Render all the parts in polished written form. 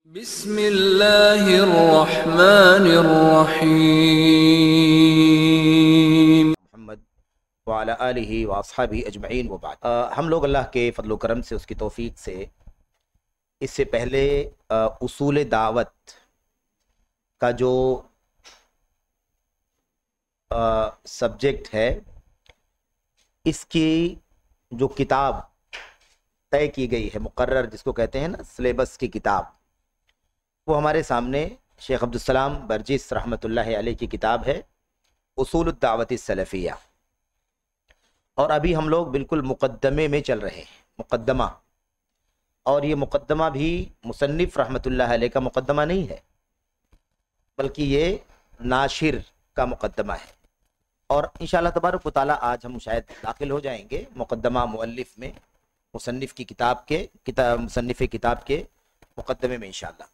بسم اللہ الرحمن الرحیم محمد وعلی آلہ واصحابہ اجمعین وبعد۔ ہم لوگ اللہ کے فضل و کرم سے، اس کی توفیق سے، اس سے پہلے اصول دعوت کا جو سبجیکٹ ہے، اس کی جو کتاب طے کی گئی ہے، مقرر جس کو کہتے ہیں نا سلیبس کی کتاب، وہ ہمارے سامنے شیخ عبدالسلام برجس رحمۃ اللہ علیہ کی کتاب ہے اصول الدعوت السلفیہ۔ اور ابھی ہم لوگ بالکل مقدمے میں چل رہے ہیں، مقدمہ، اور یہ مقدمہ بھی مصنف رحمۃ اللہ علیہ کا مقدمہ نہیں ہے، بلکہ یہ ناشر کا مقدمہ ہے۔ اور انشاءاللہ تبارک و تعالیٰ آج ہم شاید داخل ہو جائیں گے مقدمہ مؤلف میں، مصنف کی کتاب کے مصنف کتاب کے مقدمے میں انشاءاللہ۔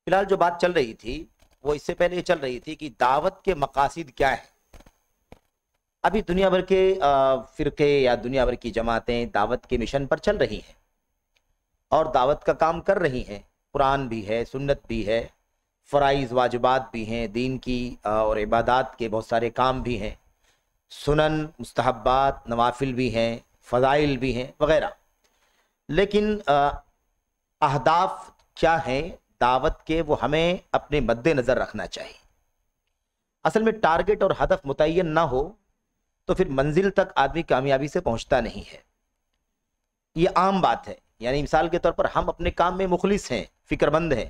فی الحال جو بات چل رہی تھی وہ اس سے پہلے یہ چل رہی تھی کہ دعوت کے مقاصد کیا ہے۔ ابھی دنیا بھر کے فرقے یا دنیا بھر کی جماعتیں دعوت کے مشن پر چل رہی ہیں اور دعوت کا کام کر رہی ہیں۔ قرآن بھی ہے، سنت بھی ہے، فرائض واجبات بھی ہیں، دین کی اور عبادات کے بہت سارے کام بھی ہیں، سنن مستحبات نوافل بھی ہیں، فضائل بھی ہیں وغیرہ۔ لیکن اہداف کیا ہیں دعوت کے، وہ ہمیں اپنے مد نظر رکھنا چاہیے۔ اصل میں ٹارگٹ اور ہدف متعین نہ ہو تو پھر منزل تک آدمی کامیابی سے پہنچتا نہیں ہے۔ یہ عام بات ہے، یعنی مثال کے طور پر ہم اپنے کام میں مخلص ہیں، فکر مند ہیں،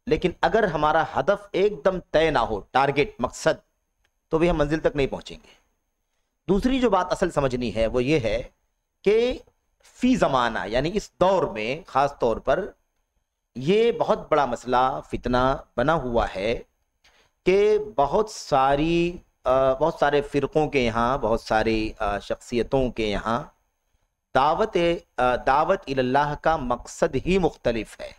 لیکن اگر ہمارا ہدف ایک دم طے نہ ہو، ٹارگٹ مقصد، تو بھی ہم منزل تک نہیں پہنچیں گے۔ دوسری جو بات اصل سمجھنی ہے وہ یہ ہے کہ فی زمانہ، یعنی اس دور میں خاص طور پر یہ بہت بڑا مسئلہ فتنہ بنا ہوا ہے کہ بہت سارے فرقوں کے یہاں، بہت ساری شخصیتوں کے یہاں دعوت اللہ کا مقصد ہی مختلف ہے۔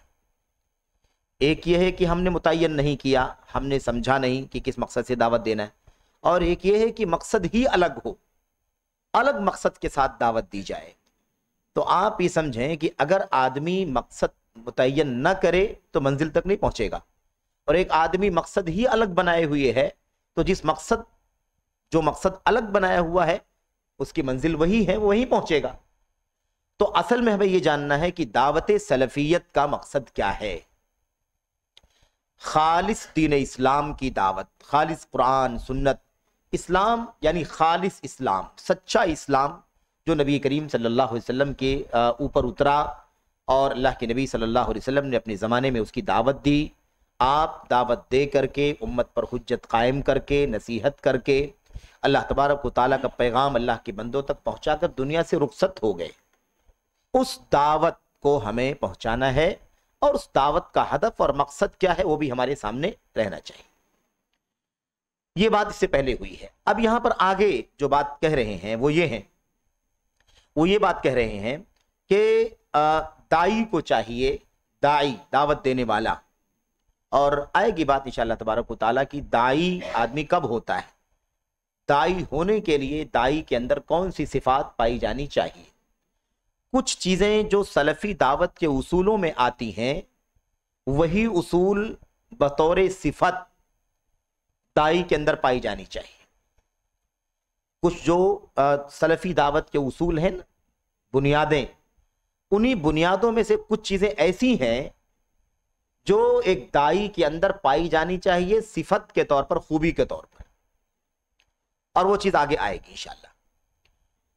ایک یہ ہے کہ ہم نے متعین نہیں کیا، ہم نے سمجھا نہیں کہ کس مقصد سے دعوت دینا ہے، اور ایک یہ ہے کہ مقصد ہی الگ ہو، الگ مقصد کے ساتھ دعوت دی جائے۔ تو آپ یہ سمجھیں کہ اگر آدمی مقصد متعین نہ کرے تو منزل تک نہیں پہنچے گا، اور ایک آدمی مقصد ہی الگ بنائے ہوئے ہے تو جو مقصد الگ بنایا ہوا ہے اس کی منزل وہی ہے، وہ وہیں پہنچے گا۔ تو اصل میں ہمیں یہ جاننا ہے کہ دعوت سلفیت کا مقصد کیا ہے۔ خالص دین اسلام کی دعوت، خالص قرآن سنت اسلام، یعنی خالص اسلام، سچا اسلام جو نبی کریم صلی اللہ علیہ وسلم کے اوپر اترا، اور اللہ کے نبی صلی اللہ علیہ وسلم نے اپنے زمانے میں اس کی دعوت دی۔ آپ دعوت دے کر کے، امت پر حجت قائم کر کے، نصیحت کر کے، اللہ تبارک و تعالیٰ کا پیغام اللہ کے بندوں تک پہنچا کر دنیا سے رخصت ہو گئے۔ اس دعوت کو ہمیں پہنچانا ہے، اور اس دعوت کا ہدف اور مقصد کیا ہے وہ بھی ہمارے سامنے رہنا چاہیے۔ یہ بات اس سے پہلے ہوئی ہے۔ اب یہاں پر آگے جو بات کہہ رہے ہیں وہ یہ بات کہہ رہے ہیں کہ داعی کو چاہیے، داعی دعوت دینے والا، اور آئے گی بات انشاءاللہ تبارک و تعالیٰ کی داعی آدمی کب ہوتا ہے، داعی ہونے کے لیے داعی کے اندر کون سی صفات پائی جانی چاہیے۔ کچھ چیزیں جو سلفی دعوت کے اصولوں میں آتی ہیں وہی اصول بطور صفت داعی کے اندر پائی جانی چاہیے۔ کچھ جو سلفی دعوت کے اصول ہیں، بنیادیں، انہی بنیادوں میں سے کچھ چیزیں ایسی ہیں جو ایک داعی کے اندر پائی جانی چاہیے صفت کے طور پر، خوبی کے طور پر، اور وہ چیز آگے آئے گی انشاءاللہ۔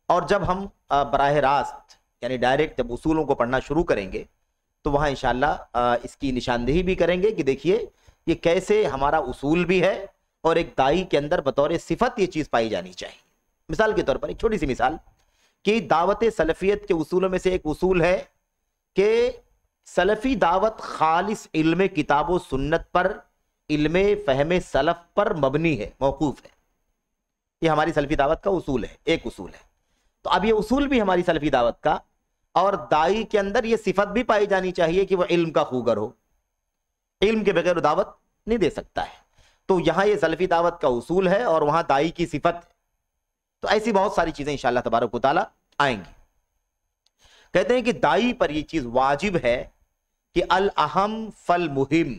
اور جب ہم براہ راست یعنی ڈائریکٹ جب اصولوں کو پڑھنا شروع کریں گے تو وہاں انشاءاللہ اس کی نشاندہی بھی کریں گے کہ دیکھیے یہ کیسے ہمارا اصول بھی ہے اور ایک داعی کے اندر بطور صفت یہ چیز پائی جانی چاہیے۔ مثال کے طور پر ایک چھوٹی سی مثال کہ دعوت سلفیت کے اصولوں میں سے ایک اصول ہے کہ سلفی دعوت خالص علم کتاب و سنت پر، علم فہم سلف پر مبنی ہے، موقوف ہے۔ یہ ہماری سلفی دعوت کا اصول ہے، ایک اصول ہے۔ تو اب یہ اصول بھی ہماری سلفی دعوت کا، اور داعی کے اندر یہ صفت بھی پائی جانی چاہیے کہ وہ علم کا خوگر ہو، علم کے بغیر دعوت نہیں دے سکتا ہے۔ تو یہاں یہ سلفی دعوت کا اصول ہے اور وہاں داعی کی صفت ہے۔ تو ایسی بہت ساری چیزیں انشاءاللہ تبارک و تعالیٰ آئیں گی۔ کہتے ہیں کہ داعی پر یہ چیز واجب ہے کہ الاہم فالمہم،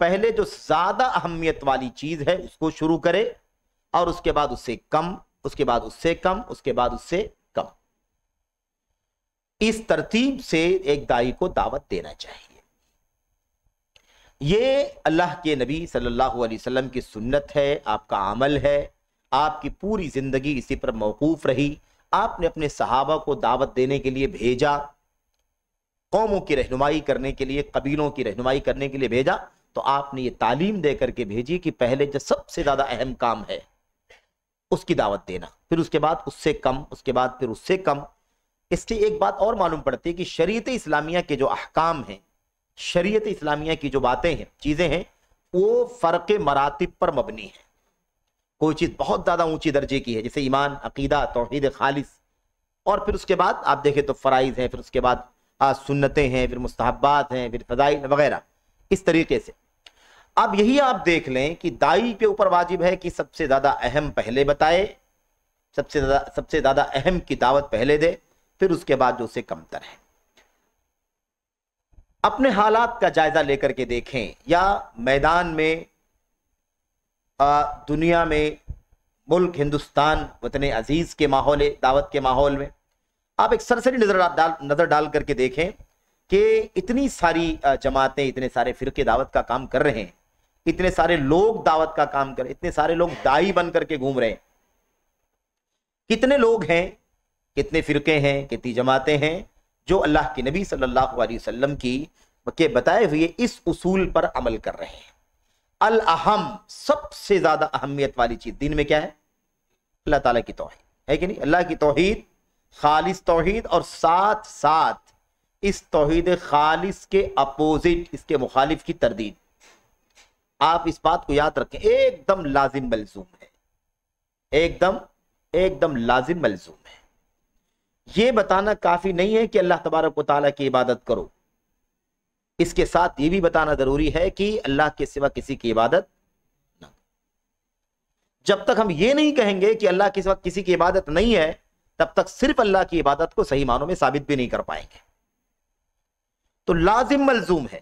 پہلے جو زیادہ اہمیت والی چیز ہے اس کو شروع کرے، اور اس کے بعد اس سے کم، اس کے بعد اس سے کم، اس کے بعد اس سے کم. اس ترتیب سے ایک داعی کو دعوت دینا چاہیے. یہ اللہ کے نبی صلی اللہ علیہ وسلم کی سنت ہے، آپ کا عمل ہے، آپ کی پوری زندگی اسی پر موقوف رہی. آپ نے اپنے صحابہ کو دعوت دینے کے لیے بھیجا، قوموں کی رہنمائی کرنے کے لیے، قبیلوں کی رہنمائی کرنے کے لیے بھیجا، تو آپ نے یہ تعلیم دے کر کے بھیجی کہ پہلے جو سب سے زیادہ اہم کام ہے اس کی دعوت دینا، پھر اس کے بعد اس سے کم، اس کے بعد پھر اس سے کم. اس سے ایک بات اور معلوم پڑتی ہے کہ شریعت اسلامیہ کے جو احکام ہیں، شریعت اسلامیہ کی جو باتیں ہیں، چیزیں ہیں، وہ فرق مراتب پر مبنی ہے. کوئی چیز بہت زیادہ اونچی درجے کی ہے، جیسے ایمان، عقیدہ، توحید خالص، اور پھر اس کے بعد آپ دیکھیں تو فرائض ہیں، پھر اس کے بعد سنتیں ہیں، پھر مستحبات ہیں، پھر فضائل وغیرہ. اس طریقے سے اب یہی آپ دیکھ لیں کہ داعی کے اوپر واجب ہے کہ سب سے زیادہ اہم پہلے بتائے، سب سے زیادہ اہم کی دعوت پہلے دے، پھر اس کے بعد جو اسے کم تر ہے. اپنے حالات کا جائزہ لے کر کے دیکھیں، یا میدان میں، دنیا میں، ملک ہندوستان وطن عزیز کے ماحول، دعوت کے ماحول میں آپ ایک سرسری نظر ڈال کر کے دیکھیں کہ اتنی ساری جماعتیں، اتنے سارے فرقے دعوت کا کام کر رہے ہیں، اتنے سارے لوگ دعوت کا کام کر رہے ہیں، اتنے سارے لوگ داعی بن کر کے گھوم رہے ہیں. کتنے لوگ ہیں، کتنے فرقے ہیں، کتنی جماعتیں ہیں جو اللہ کے نبی صلی اللہ علیہ وسلم کے بتائے ہوئے اس اصول پر عمل کر رہے ہیں. الاہم، سب سے زیادہ اہمیت والی چیز دین میں کیا ہے؟ اللہ تعالیٰ کی توحید ہے کہ نہیں؟ اللہ کی توحید، خالص توحید، اور ساتھ ساتھ اس توحید خالص کے اپوزٹ، اس کے مخالف کی تردید. آپ اس بات کو یاد رکھیں، ایک دم لازم ملزوم ہے، ایک دم لازم ملزوم ہے. یہ بتانا کافی نہیں ہے کہ اللہ تبارک و تعالیٰ کی عبادت کرو، اس کے ساتھ یہ بھی بتانا ضروری ہے کہ اللہ کے سوا کسی کی عبادت نہ. جب تک ہم یہ نہیں کہیں گے کہ اللہ کے سوا کسی کی عبادت نہیں ہے، تب تک صرف اللہ کی عبادت کو صحیح معنوں میں ثابت بھی نہیں کر پائیں گے. تو لازم ملزوم ہے.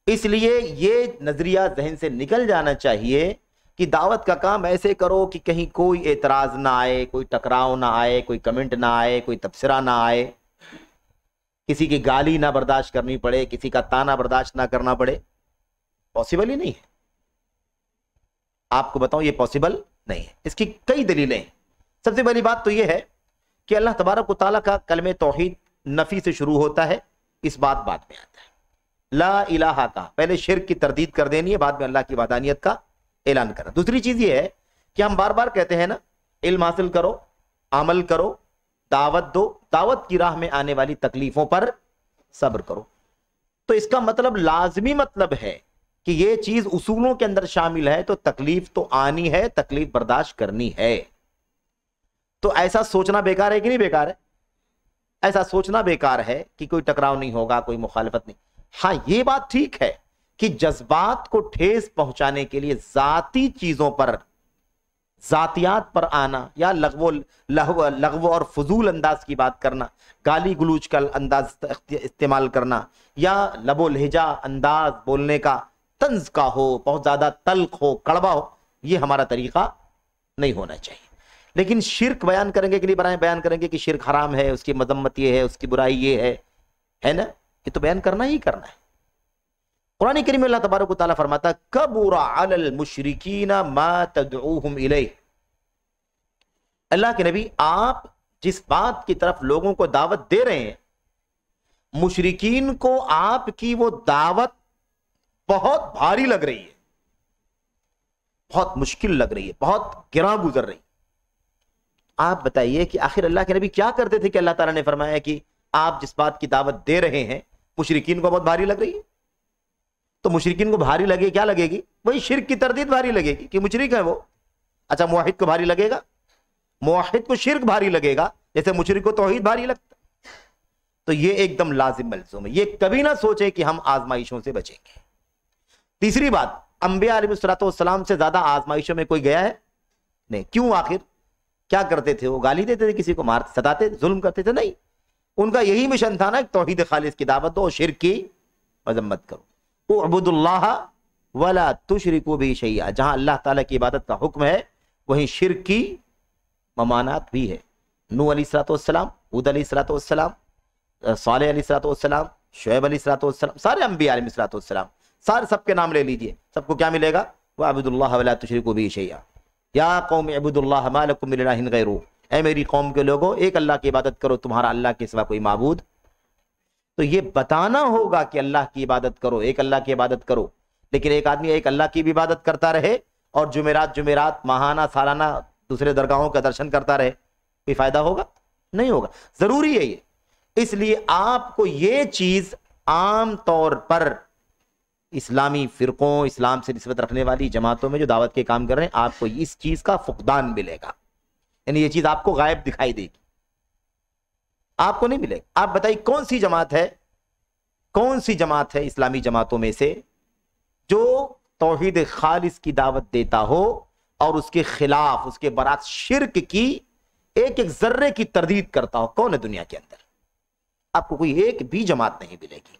اس لیے یہ نظریہ ذہن سے نکل جانا چاہیے کہ دعوت کا کام ایسے کرو کہ کہیں کوئی اعتراض نہ آئے، کوئی ٹکراؤ نہ آئے، کوئی کمنٹ نہ آئے، کوئی تبصرہ نہ آئے، کسی کی گالی نہ برداشت کرنی پڑے، کسی کا تانا برداشت نہ کرنا پڑے. پاسبل ہی نہیں ہے. آپ کو بتاؤں یہ پاسبل نہیں ہے. اس کی کئی دلیلیں ہیں. سب سے پہلی بات تو یہ ہے کہ اللہ تبارک و تعالیٰ کا کلمہ توحید نفی سے شروع ہوتا ہے، اس بات بعد میں آتا ہے. لا الہ کا پہلے شرک کی تردید کر دینی ہے، بعد میں اللہ کی وحدانیت کا اعلان کرنا. دوسری چیز یہ ہے کہ ہم بار بار کہتے ہیں نا، علم حاصل کرو، عمل کرو، دعوت دو، دعوت کی راہ میں آنے والی تکلیفوں پر صبر کرو. تو اس کا مطلب، لازمی مطلب ہے کہ یہ چیز اصولوں کے اندر شامل ہے، تو تکلیف تو آنی ہے، تکلیف برداشت کرنی ہے. تو ایسا سوچنا بیکار ہے کہ نہیں بیکار ہے؟ ایسا سوچنا بیکار ہے کہ کوئی ٹکراؤ نہیں ہوگا، کوئی مخالفت نہیں. ہاں یہ بات ٹھیک ہے کہ جذبات کو ٹھیس پہنچانے کے لیے ذاتی چیزوں پر، ذاتیات پر آنا، یا لغو اور فضول انداز کی بات کرنا، گالی گلوچ کا انداز استعمال کرنا، یا لب و لہجہ انداز بولنے کا طنز کا ہو، بہت زیادہ تلخ ہو، کڑوا ہو، یہ ہمارا طریقہ نہیں ہونا چاہیے. لیکن شرک بیان کریں گے کہ نہیں بیان کریں گے کہ شرک حرام ہے، اس کی مذمت یہ ہے، اس کی برائی یہ ہے نا؟ یہ تو بیان کرنا ہی کرنا ہے. قرآن کریم میں اللہ تبارک و تعالیٰ فرماتا ہے کبر علی المشرکین ما تدعوہم الیہ. اللہ کے نبی، آپ جس بات کی طرف لوگوں کو دعوت دے رہے ہیں، مشرکین کو آپ کی وہ دعوت بہت بھاری لگ رہی ہے، بہت مشکل لگ رہی ہے، بہت گراں گزر رہی ہے. آپ بتائیے کہ آخر اللہ کے نبی کیا کرتے تھے کہ اللہ تعالیٰ نے فرمایا کہ آپ جس بات کی دعوت دے رہے ہیں مشرکین کو بہت بھاری لگ رہی ہے؟ تو مشرکین کو بھاری لگے، کیا لگے گی؟ وہی شرک کی تردید بھاری لگے گی کہ مشرک ہے وہ. اچھا، موحد کو بھاری لگے گا؟ موحد کو شرک بھاری لگے گا جیسے مشرک کو توحید بھاری لگتا. تو یہ ایک دم لازم ملزوم ہے. یہ کبھی نہ سوچے کہ ہم آزمائشوں سے بچیں گے. تیسری بات، انبیاء علیہ الصلوۃ والسلام سے زیادہ آزمائشوں میں کوئی گیا ہے؟ نہیں. کیوں؟ آخر کیا کرتے تھے وہ؟ گالی دیتے تھے، کسی کو مارتے، ستاتے، ظلم کرتے تھے؟ نہیں. ان کا یہی مشن تھا نا کہ توحید خالص کی دعوت دو اور شرک کی مذمت کرو. اعبدوا اللہ ولا تشرکوا بہ شیئا، جہاں اللہ تعالیٰ کی عبادت کا حکم ہے وہیں شرک کی ممانعت بھی ہے. نوح علیہ الصلوۃ والسلام، ہود علیہ الصلوۃ والسلام، صالح علیہ الصلوۃ والسلام، شعیب علیہ الصلوۃ والسلام، سارے انبیاء علیہ الصلوۃ والسلام، سارے سب کے نام لے لیجئے، سب کو کیا ملے گا؟ وَاعْبُدُوا اللَّهَ وَلَا تُشْرِكُوا بِهِ شَيْئًا. یا قوم اعبدوا اللہ ما لکم من الہ غیرہ، اے میری قوم کے لوگوں ایک اللہ کی عبادت کرو، تمہارا اللہ کے سوا کوئی معبود. تو یہ بتانا ہوگا کہ اللہ کی عبادت کرو، ایک اللہ کی عبادت کرو. لیکن ایک آدمی ایک اللہ کی بھی عبادت کرتا رہے اور جمعرات ماہانہ سالانہ دوسرے درگاہوں کا درشن کرتا رہے، کوئی فائدہ ہوگا؟ نہیں ہوگا. ضروری ہے یہ. اس لیے آپ کو یہ چیز عام طور پر اسلامی فرقوں، اسلام سے نسبت رکھنے والی جماعتوں میں جو دعوت کے کام کر رہے ہیں، آپ کو اس چیز کا فقدان ملے گا. یعنی یہ چیز آپ کو غائب دکھائی دے گی، آپ کو نہیں ملے گا. آپ بتائیے کون سی جماعت ہے اسلامی جماعتوں میں سے جو توحید خالص کی دعوت دیتا ہو اور اس کے خلاف، اس کے برعکس شرک کی ایک ایک ذرے کی تردید کرتا ہو؟ کون ہے دنیا کے اندر؟ آپ کو کوئی ایک بھی جماعت نہیں ملے گی.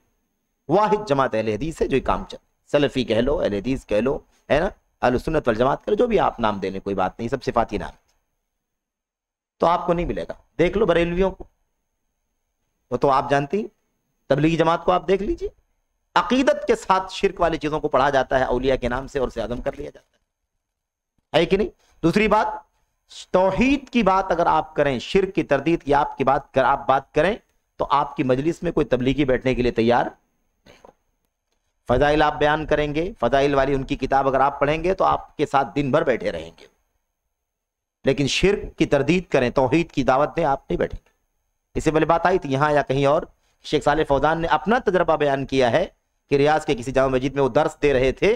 واحد جماعت اہل حدیث ہے جو یہ کام چل، سلفی کہہ لو، اہل حدیث کہہ لو، ہے نا، اہل سنت والجماعت کہہ لو، جو بھی آپ نام دے لیں کوئی بات نہیں، سب صفاتی نام. تو آپ کو نہیں ملے گا. دیکھ لو بریلویوں کو، وہ تو آپ جانتی. تبلیغی جماعت کو آپ دیکھ لیجئے، عقیدت کے ساتھ شرک والی چیزوں کو پڑھا جاتا ہے اولیاء کے نام سے اور اسے عدم کر لیا جاتا ہے کہ نہیں؟ دوسری بات، توحید کی بات اگر آپ کریں، شرک کی تردید کی آپ بات کریں تو آپ کی مجلس میں کوئی تبلیغی بیٹھنے کے لیے تیار نہیں ہو. فضائل آپ بیان کریں گے، فضائل والی ان کی کتاب اگر آپ پڑھیں گے تو آپ کے ساتھ دن بھر بیٹھے رہیں گے. لیکن شرک کی تردید کریں، توحید کی دعوت دیں، آپ نہیں بیٹھیں گے. اس سے پہلے بات آئی تھی یہاں یا کہیں اور، شیخ صالح فوزان نے اپنا تجربہ بیان کیا ہے کہ ریاض کے کسی جامع مسجد میں وہ درس دے رہے تھے.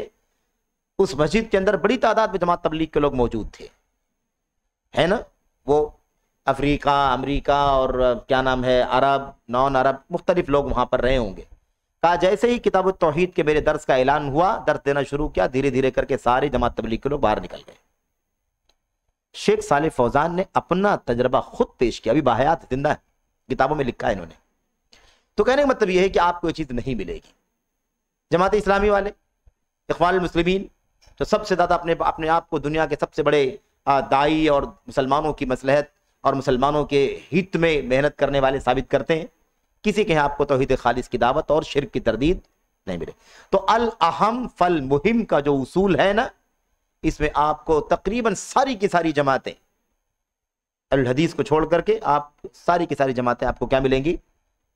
اس مسجد کے اندر بڑی تعداد میں جماعت تبلیغ کے لوگ موجود تھے، ہے نا. وہ افریقہ، امریکہ اور کیا نام ہے، عرب، نان عرب، مختلف لوگ وہاں پر رہے ہوں گے. کہا جیسے ہی کتاب التوحید کے میرے درس کا اعلان ہوا، درس دینا شروع کیا، دھیرے دھیرے کر کے سارے جماعت تبلیغ کے لوگ باہر نکل گئے. شیخ صالح فوزان نے اپنا تجربہ خود پیش کیا، ابھی باحیات زندہ ہے، کتابوں میں لکھا ہے انہوں نے. تو کہنے کا مطلب یہ ہے کہ آپ کو یہ چیز نہیں ملے گی. جماعت اسلامی والے، اخوان المسلمین، جو سب سے زیادہ اپنے آپ کو دنیا کے سب سے بڑے داعی اور مسلمانوں کی مصلحت اور مسلمانوں کے ہت میں محنت کرنے والے ثابت کرتے ہیں، کسی کے آپ کو توحید خالص کی دعوت اور شرک کی تردید نہیں ملے. تو الاہم فالمہم کا جو اصول ہے نا، اس میں آپ کو تقریباً ساری کی ساری جماعتیں، الحدیث کو چھوڑ کر کے آپ ساری کی ساری جماعتیں آپ کو کیا ملیں گی؟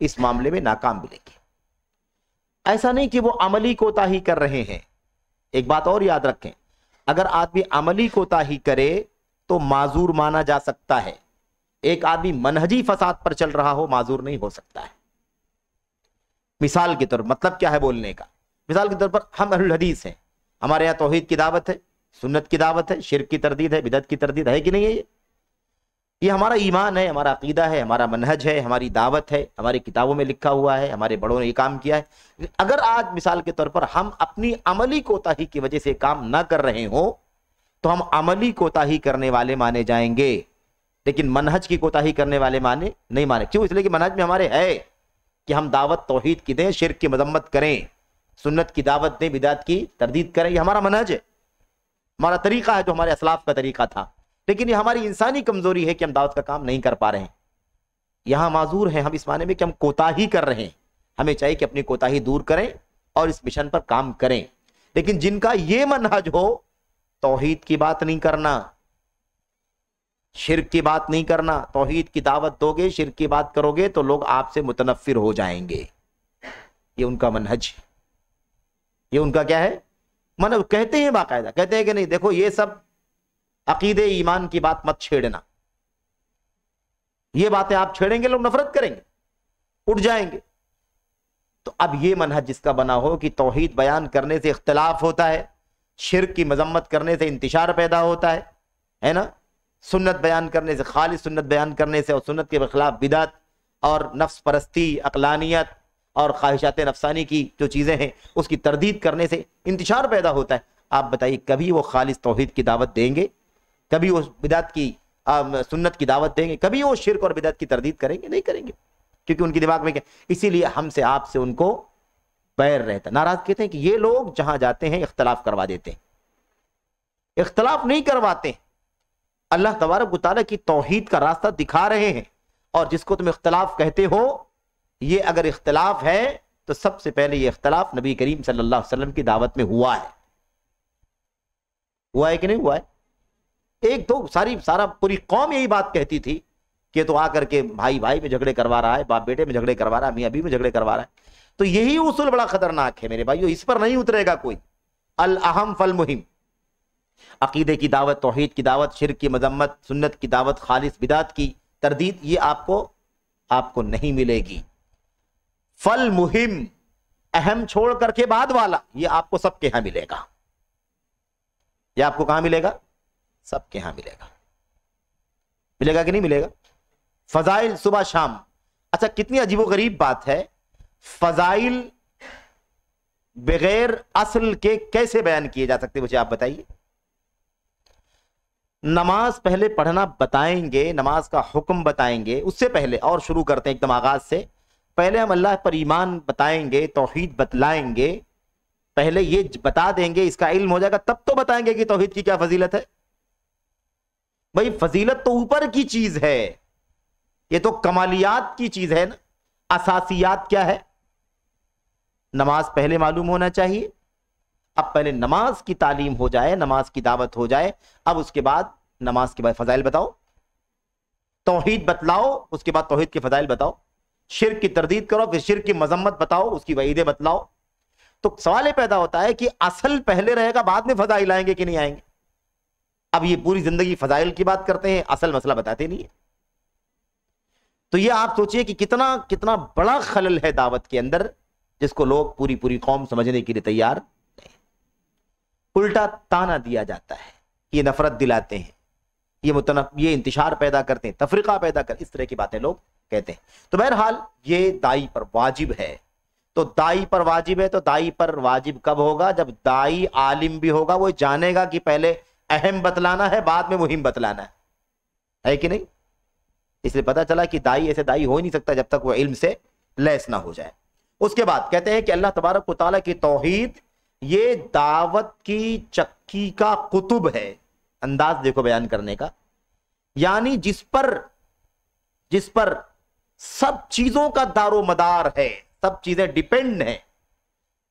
اس معاملے میں ناکام ملیں گی. ایسا نہیں کہ وہ عملی کوتاہی کر رہے ہیں. ایک بات اور یاد رکھیں، اگر آدمی عملی کوتاہی کرے تو معذور مانا جا سکتا ہے. ایک آدمی منہجی فساد پر چل رہا ہو معذور نہیں ہو سکتا ہے. مثال کے طور پر، مطلب کیا ہے بولنے کا؟ مثال کے طور پر ہم اہل الحدیث ہیں، ہمارے یہاں توحید کی دعوت ہے، سنت کی دعوت ہے، شرک کی تردید ہے، بدعت کی تردید ہے کہ نہیں ہے؟ یہ ہمارا ایمان ہے، ہمارا عقیدہ ہے، ہمارا منہج ہے، ہماری دعوت ہے، ہماری کتابوں میں لکھا ہوا ہے، ہمارے بڑوں نے یہ کام کیا ہے. اگر آج مثال کے طور پر ہم اپنی عملی کوتاہی کی وجہ سے کام نہ کر رہے ہوں تو ہم عملی کوتاہی کرنے والے مانے جائیں گے، لیکن منہج کی کوتاہی کرنے والے مانے نہیں مانے. کیوں؟ اس لیے کہ منہج میں ہمارے ہے کہ ہم دعوت توحید کی دیں، شرک کی مذمت کریں، سنت کی دعوت دیں، بدعت کی تردید کریں. یہ ہمارا منہج ہے، ہمارا طریقہ ہے، جو ہمارے اسلاف کا طریقہ تھا. لیکن یہ ہماری انسانی کمزوری ہے کہ ہم دعوت کا کام نہیں کر پا رہے ہیں. یہاں معذور ہیں ہم اس معنی میں کہ ہم کوتاہی کر رہے ہیں. ہمیں چاہیے کہ اپنی کوتاہی دور کریں اور اس مشن پر کام کریں. لیکن جن کا یہ منہج ہو، توحید کی بات نہیں کرنا، شرک کی بات نہیں کرنا، توحید کی دعوت دو گے، شرک کی بات کرو گے تو لوگ آپ سے متنفر ہو جائیں گے. یہ ان کا منہج، یہ ان کا کیا ہے؟ کہتے ہیں، باقاعدہ کہتے ہیں کہ نہیں دیکھو یہ سب عقیدے ایمان کی بات مت چھیڑنا، یہ باتیں آپ چھیڑیں گے لوگ نفرت کریں گے، اٹھ جائیں گے. تو اب یہ منہج جس کا بنا ہو کہ توحید بیان کرنے سے اختلاف ہوتا ہے، شرک کی مذمت کرنے سے انتشار پیدا ہوتا ہے نا، سنت بیان کرنے سے، خالص سنت بیان کرنے سے اور سنت کے خلاف بدعت اور نفس پرستی، عقلانیت اور خواہشات نفسانی کی جو چیزیں ہیں اس کی تردید کرنے سے انتشار پیدا ہوتا ہے. آپ بتائیے کبھی وہ خالص توحید کی دعوت دیں گے؟ کبھی وہ بدعت کی سنت کی دعوت دیں گے؟ کبھی وہ شرک اور بدعت کی تردید کریں گے؟ نہیں کریں گے. کیونکہ ان کے دماغ میں کیا، اسی لیے ہم سے آپ سے ان کو بیر رہتا، ناراض کہتے ہیں کہ یہ لوگ جہاں جاتے ہیں اختلاف کروا دیتے ہیں، اختلاف نہیں کرواتے، اللہ تبارک و تعالیٰ کی توحید کا راستہ دکھا رہے ہیں، اور جس کو تم اختلاف کہتے ہو، یہ اگر اختلاف ہے تو سب سے پہلے یہ اختلاف نبی کریم صلی اللہ علیہ وسلم کی دعوت میں ہوا ہے کہ نہیں ہوا ہے؟ ایک تو سارا پوری قوم یہی بات کہتی تھی کہ تو آ کر کے بھائی بھائی میں جھگڑے کروا رہا ہے، باپ بیٹے میں جھگڑے کروا رہا ہے، میاں بیوی میں جھگڑے کروا رہا ہے. تو یہی اصول بڑا خطرناک ہے میرے بھائیو، اس پر نہیں اترے گا کوئی. الاہم فالمہم، عقیدے کی دعوت، توحید کی دعوت، شرک کی مذمت، سنت کی دعوت، خالص بدعت کی تردید، یہ آپ کو نہیں ملے گی. فالمہم، اہم چھوڑ کر کے بعد والا، یہ آپ کو سب کے ہاں ملے گا. یہ آپ کو کہاں ملے گا؟ سب کے ہاں ملے گا. ملے گا کہ نہیں ملے گا؟ فضائل صبح شام. اچھا کتنی عجیب و غریب بات ہے، فضائل بغیر اصل کے کیسے بیان کیے جا سکتے مجھے آپ بتائیے. نماز پہلے پڑھنا بتائیں گے، نماز کا حکم بتائیں گے، اس سے پہلے اور شروع کرتے ہیں ایک دم آغاز سے، پہلے ہم اللہ پر ایمان بتائیں گے، توحید بتلائیں گے، پہلے یہ بتا دیں گے، اس کا علم ہو جائے گا تب تو بتائیں گے کہ توحید کی کیا فضیلت ہے. بھائی فضیلت تو اوپر کی چیز ہے، یہ تو کمالیات کی چیز ہے نا. اساسیات کیا ہے؟ نماز پہلے معلوم ہونا چاہیے. اب پہلے نماز کی تعلیم ہو جائے، نماز کی دعوت ہو جائے، اب اس کے بعد نماز کے بعد فضائل بتاؤ، توحید بتلاؤ، اس کے بعد توحید کے فضائل بتاؤ، شرک کی تردید کرو، پھر شرک کی مذمت بتاؤ، اس کی وعیدیں بتلاؤ. تو سوال یہ پیدا ہوتا ہے کہ اصل پہلے رہے گا، بعد میں فضائل آئیں گے کہ نہیں آئیں گے؟ اب یہ پوری زندگی فضائل کی بات کرتے ہیں، اصل مسئلہ بتاتے نہیں ہے. تو یہ آپ سوچئے کہ کتنا بڑا خلل ہے دعوت کے اندر، جس کو لوگ پوری قوم سمجھنے کے لیے تیار نہیں. الٹا تانا دیا جاتا ہے، یہ نفرت دلاتے ہیں، یہ انتشار پیدا کرتے ہیں، تفریقہ پیدا کرتے، اس طرح کی باتیں لوگ کہتے ہیں. تو بہرحال یہ دائی پر واجب ہے. تو دائی پر واجب ہے، تو دائی پر واجب کب ہوگا؟ جب دائی عالم بھی ہوگا، وہ جانے گا کہ پہلے اہم بتلانا ہے، بعد میں مہم بتلانا ہے کہ نہیں؟ اس لیے پتا چلا کہ دائی ایسے دائی ہو ہی نہیں سکتا جب تک وہ علم سے لیس نہ ہو جائے. اس کے بعد کہتے ہیں کہ اللہ تبارک و تعالیٰ کی توحید یہ دعوت کی چکی کا قطب ہے. انداز دیکھو بیان کرنے کا، یعنی جس پر سب چیزوں کا دار و مدار ہے، سب چیزیں ڈیپینڈ ہیں،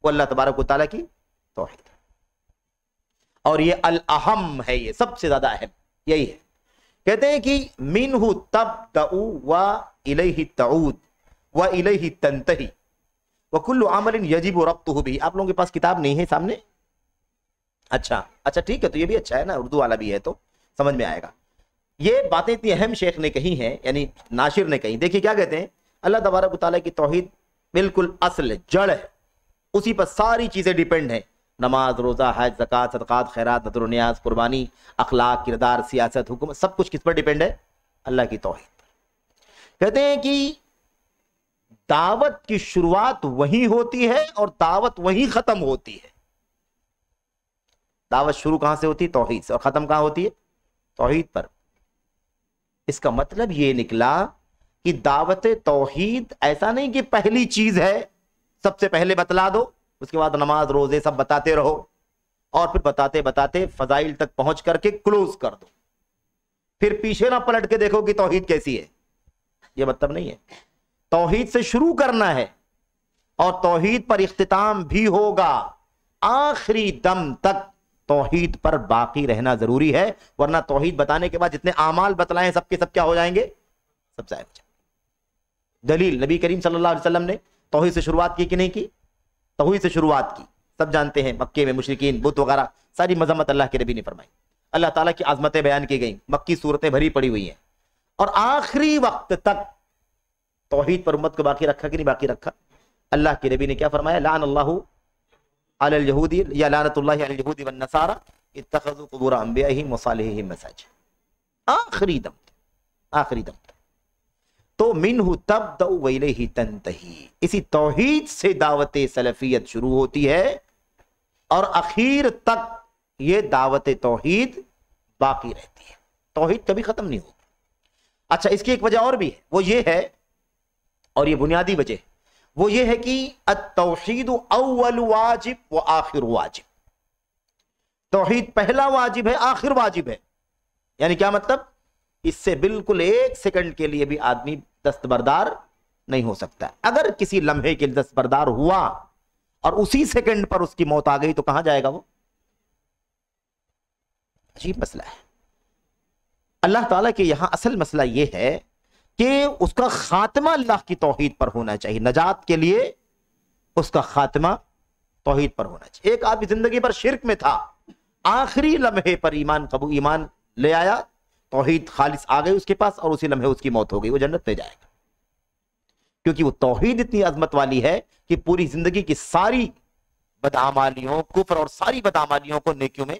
وہ اللہ تبارک و تعالیٰ کی توحید ہے. اور یہ الاہم ہے، یہ سب سے زیادہ اہم یہی ہے. کہتے ہیں کہ منہ تبدأ و الیہ تعود و الیہ تنتہی وکل عمل یجب ربطہ بھی. آپ لوگوں کے پاس کتاب نہیں ہے سامنے؟ اچھا ٹھیک ہے، تو یہ بھی اچھا ہے نا، اردو والا بھی ہے تو سمجھ میں آئے گا. یہ باتیں اتنی اہم شیخ نے کہی ہیں، یعنی ناشر نے کہی. دیکھیے کیا کہتے ہیں، اللہ تبارک و تعالیٰ کی توحید بالکل اصل ہے، جڑ ہے، اسی پر ساری چیزیں ڈیپینڈ ہیں. نماز، روزہ، حج، زکوٰۃ، صدقات، خیرات، نذر و نیاز، قربانی، اخلاق، کردار، سیاست، حکومت، سب کچھ کس پر ڈیپینڈ ہے؟ اللہ کی توحید. کہتے ہیں کہ دعوت کی شروعات وہی ہوتی ہے اور دعوت وہی ختم ہوتی ہے. دعوت شروع کہاں سے ہوتی ہے؟ توحید سے. اور ختم کہاں ہوتی ہے؟ توحید پر. اس کا مطلب یہ نکلا کہ دعوت توحید ایسا نہیں کہ پہلی چیز ہے، سب سے پہلے بتلا دو، اس کے بعد نماز، روزے سب بتاتے رہو، اور پھر بتاتے بتاتے فضائل تک پہنچ کر کے کلوز کر دو، پھر پیچھے نہ پلٹ کے دیکھو کہ توحید کیسی ہے. یہ مطلب نہیں ہے. توحید سے شروع کرنا ہے اور توحید پر اختتام بھی ہوگا. آخری دم تک توحید پر باقی رہنا ضروری ہے، ورنہ توحید بتانے کے بعد جتنے اعمال بتلائیں سب کے سب کیا ہو جائیں گے؟ سب ضائع ہو جائیں گے. دلیل، نبی کریم صلی اللہ علیہ وسلم نے توحید سے شروعات کی کہ نہیں کی؟ توحید سے شروعات کی. سب جانتے ہیں مکے میں مشرکین، بت وغیرہ، ساری مذمت اللہ کے نبی نے فرمائی. اللہ تعالیٰ کی عظمتیں بیان کی گئیں، مکی صورتیں بھری پڑی ہوئی ہیں، اور آخری وقت تک توحید پر امت کو باقی رکھا کہ نہیں باقی رکھا؟ اللہ کے نبی نے کیا فرمایا؟ لعن اللہ علی الیہودی یا لعنت اللہ علی الیہودی والنصارى اتخذوا قبور انبیائہم وصالحیہم مساجد. آخری دم. تو منہ تبدأ والیہ تنتہی. اسی توحید سے دعوت سلفیت شروع ہوتی ہے اور اخیر تک یہ دعوت توحید باقی رہتی ہے. توحید کبھی ختم نہیں ہوگی. اچھا اس کی ایک وجہ اور بھی ہے، وہ یہ ہے، اور یہ بنیادی وجہ وہ یہ ہے کہ التوحید اول واجب و آخر واجب، توحید پہلا واجب ہے، آخر واجب ہے۔ یعنی کیا مطلب؟ اس سے بالکل ایک سیکنڈ کے لیے بھی آدمی دستبردار نہیں ہو سکتا۔ اگر کسی لمحے کے لیے دستبردار ہوا اور اسی سیکنڈ پر اس کی موت آ گئی تو کہاں جائے گا وہ؟ عجیب مسئلہ ہے۔ اللہ تعالیٰ کے یہاں اصل مسئلہ یہ ہے کہ اس کا خاتمہ اللہ کی توحید پر ہونا چاہیے، نجات کے لیے اس کا خاتمہ توحید پر ہونا چاہیے۔ ایک آدمی زندگی پر شرک میں تھا، آخری لمحے پر ایمان لے آیا، توحید خالص آ گئی اس کے پاس، اور اسی لمحے اس کی موت ہو گئی، وہ جنت میں جائے گا، کیونکہ وہ توحید اتنی عظمت والی ہے کہ پوری زندگی کی ساری بدعمالیوں، کفر اور ساری بدعمالیوں کو نیکیوں میں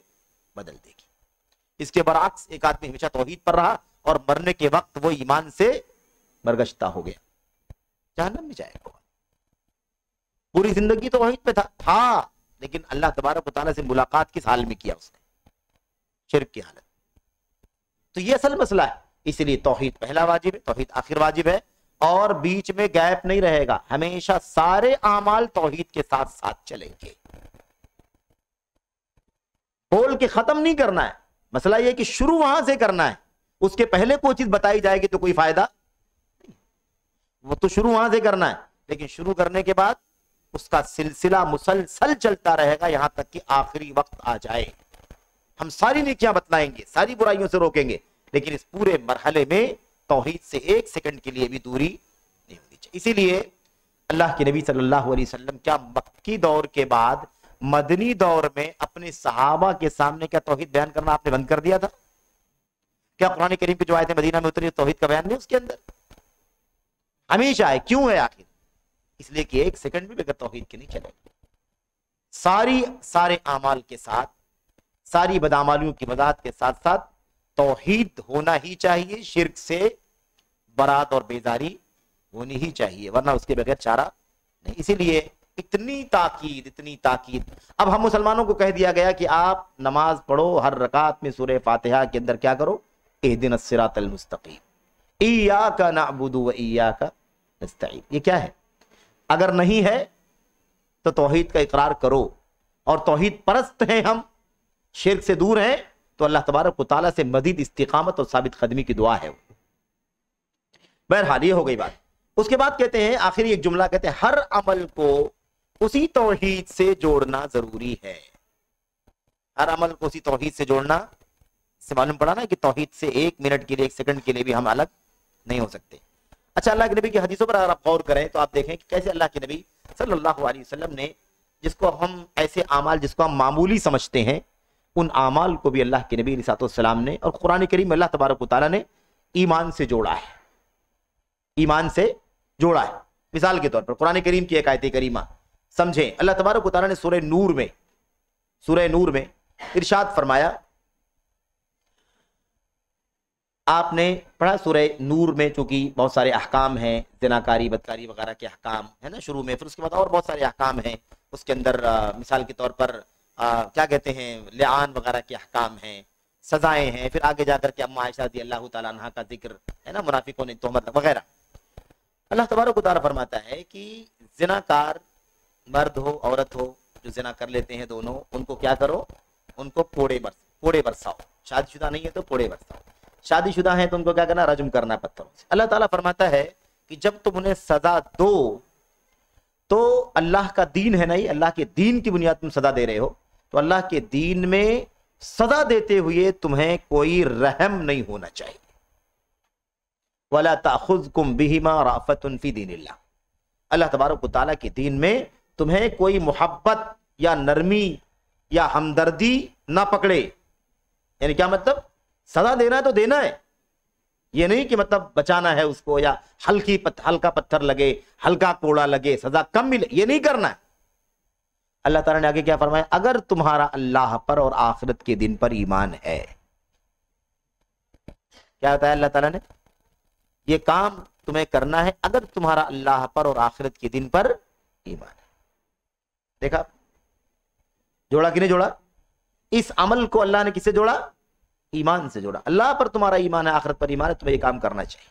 بدل دے گی۔ اس کے برعکس ایک آدمی ہمیشہ توحید پر رہا اور مرنے کے وقت وہ ایمان سے برگشتہ ہو گیا، جہنم میں جائے گا۔ پوری زندگی توحید پہ تھا لیکن اللہ تبارک و تعالیٰ سے ملاقات کس حال میں کیا اس نے؟ شرک کی حالت۔ تو یہ اصل مسئلہ ہے، اس لیے توحید پہلا واجب ہے، توحید آخر واجب ہے، اور بیچ میں گیپ نہیں رہے گا، ہمیشہ سارے اعمال توحید کے ساتھ ساتھ چلیں گے، بول کے ختم نہیں کرنا ہے۔ مسئلہ یہ کہ شروع وہاں سے کرنا ہے، اس کے پہلے کوئی چیز بتائی جائے گی تو کوئی فائدہ نہیں، وہ تو شروع وہاں سے کرنا ہے، لیکن شروع کرنے کے بعد اس کا سلسلہ مسلسل چلتا رہے گا یہاں تک کہ آخری وقت آ جائے۔ ہم ساری نیکیاں بتلائیں گے، ساری برائیوں سے روکیں گے، لیکن اس پورے مرحلے میں توحید سے ایک سیکنڈ کے لیے بھی دوری نہیں ہونی چاہیے۔ اسی لیے اللہ کے نبی صلی اللہ علیہ وسلم کیا مکی دور کے بعد مدنی دور میں اپنے صحابہ کے سامنے کیا توحید بیان کرنا آپ نے بند کر دیا تھا؟ کیا قرآن کریم کی جو آیتیں مدینہ میں اتری توحید کا بیان نہیں اس کے اندر؟ ہمیشہ ہے۔ کیوں ہے آخر؟ اس لیے کہ ایک سیکنڈ بھی بغیر توحید کے نہیں چلے گا۔ سارے اعمال کے ساتھ، ساری بدعمالیوں کی وضاحت کے ساتھ ساتھ توحید ہونا ہی چاہیے، شرک سے برات اور بیزاری ہونی ہی چاہیے، ورنہ اس کے بغیر چارہ نہیں۔ اسی لیے اتنی تاکید اب ہم مسلمانوں کو کہہ دیا گیا کہ آپ نماز پڑھو، ہر رکعت میں سورہ فاتحہ کے اندر کیا کرو؟ اہدنا الصراط المستقیم، ایاک نعبد و ایاک نستعین۔ یہ کیا ہے؟ اگر نہیں ہے تو توحید کا اقرار کرو، اور توحید پرست ہیں ہم، شرک سے دور ہیں، تو اللہ تبارک و تعالیٰ سے مزید استقامت اور ثابت قدمی کی دعا ہے۔ بہرحال یہ ہو گئی بات۔ اس کے بعد کہتے ہیں آخری ایک جملہ، کہتے ہیں ہر عمل کو اسی توحید سے جوڑنا ضروری ہے۔ ہر عمل کو اسی توحید سے جوڑنا، اس سے معلوم پڑا نا کہ توحید سے ایک منٹ کے لیے، ایک سیکنڈ کے لیے بھی ہم الگ نہیں ہو سکتے۔ اچھا، اللہ کے نبی کی حدیثوں پر اگر آپ غور کریں تو آپ دیکھیں کہ کیسے اللہ کے نبی صلی اللہ علیہ وسلم نے، جس کو ہم ایسے اعمال جس کو ہم معمولی سمجھتے ہیں، ان اعمال کو بھی اللہ کے نبی علیہ السلام نے اور قرآن کریم میں اللہ تبارک و تعالیٰ نے ایمان سے جوڑا ہے، ایمان سے جوڑا ہے۔ مثال کے طور پر قرآن کریم کی ایک آیت کریمہ سمجھیں، اللہ تبارک و تعالیٰ نے سورہ نور میں ارشاد فرمایا، آپ نے پڑھا سورہ نور میں، چونکہ بہت سارے احکام ہیں، زناکاری، بدکاری وغیرہ کے احکام ہے نا شروع میں، پھر اس کے بعد اور بہت سارے احکام ہیں اس کے اندر، مثال کے طور پر کیا کہتے ہیں، لعان وغیرہ کے احکام ہیں، سزائیں ہیں، پھر آگے جا کر کے اما عائشہ رضی اللہ تعالیٰ عنہ کا ذکر ہے نا، منافقوں نے تہمت وغیرہ۔ اللہ تبارک و تعالیٰ فرماتا ہے کہ زناکار مرد ہو عورت ہو، جو زنا کر لیتے ہیں دونوں، ان کو کیا کرو؟ ان کو کوڑے برساؤ۔ شادی شدہ نہیں ہے تو کوڑے برساؤ، شادی شدہ ہیں تو ان کو کیا کرنا؟ رجم کرنا پتھروں سے۔ اللہ تعالیٰ فرماتا ہے کہ جب تم انہیں سزا دو تو اللہ کا دین ہے نہیں، اللہ کے دین کی بنیاد تم سزا دے رہے ہو، تو اللہ کے دین میں سزا دیتے ہوئے تمہیں کوئی رحم نہیں ہونا چاہیے۔ وَلَا تَأْخُذْكُمْ بِهِمَا رَأْفَةٌ فِي دِينِ اللَّهِ، اللہ تبارک و تعالیٰ کے دین میں تمہیں کوئی محبت یا نرمی یا ہمدردی نہ پکڑے۔ یعنی کیا مطلب؟ سزا دینا ہے تو دینا ہے، یہ نہیں کہ مطلب بچانا ہے اس کو، یا ہلکا پتھر لگے، ہلکا کوڑا لگے، سزا کم ملے، یہ نہیں کرنا ہے۔ اللہ تعالیٰ نے آگے کیا فرمایا؟ اگر تمہارا اللہ پر اور آخرت کے دن پر ایمان ہے، کیا بتایا اللہ تعالیٰ نے؟ یہ کام تمہیں کرنا ہے اگر تمہارا اللہ پر اور آخرت کے دن پر ایمان ہے۔ دیکھا جوڑا کہ نہیں جوڑا؟ اس عمل کو اللہ نے کس سے جوڑا؟ ایمان سے جوڑا۔ اللہ پر تمہارا ایمان ہے، آخرت پر ایمان ہے، تمہیں یہ کام کرنا چاہیے۔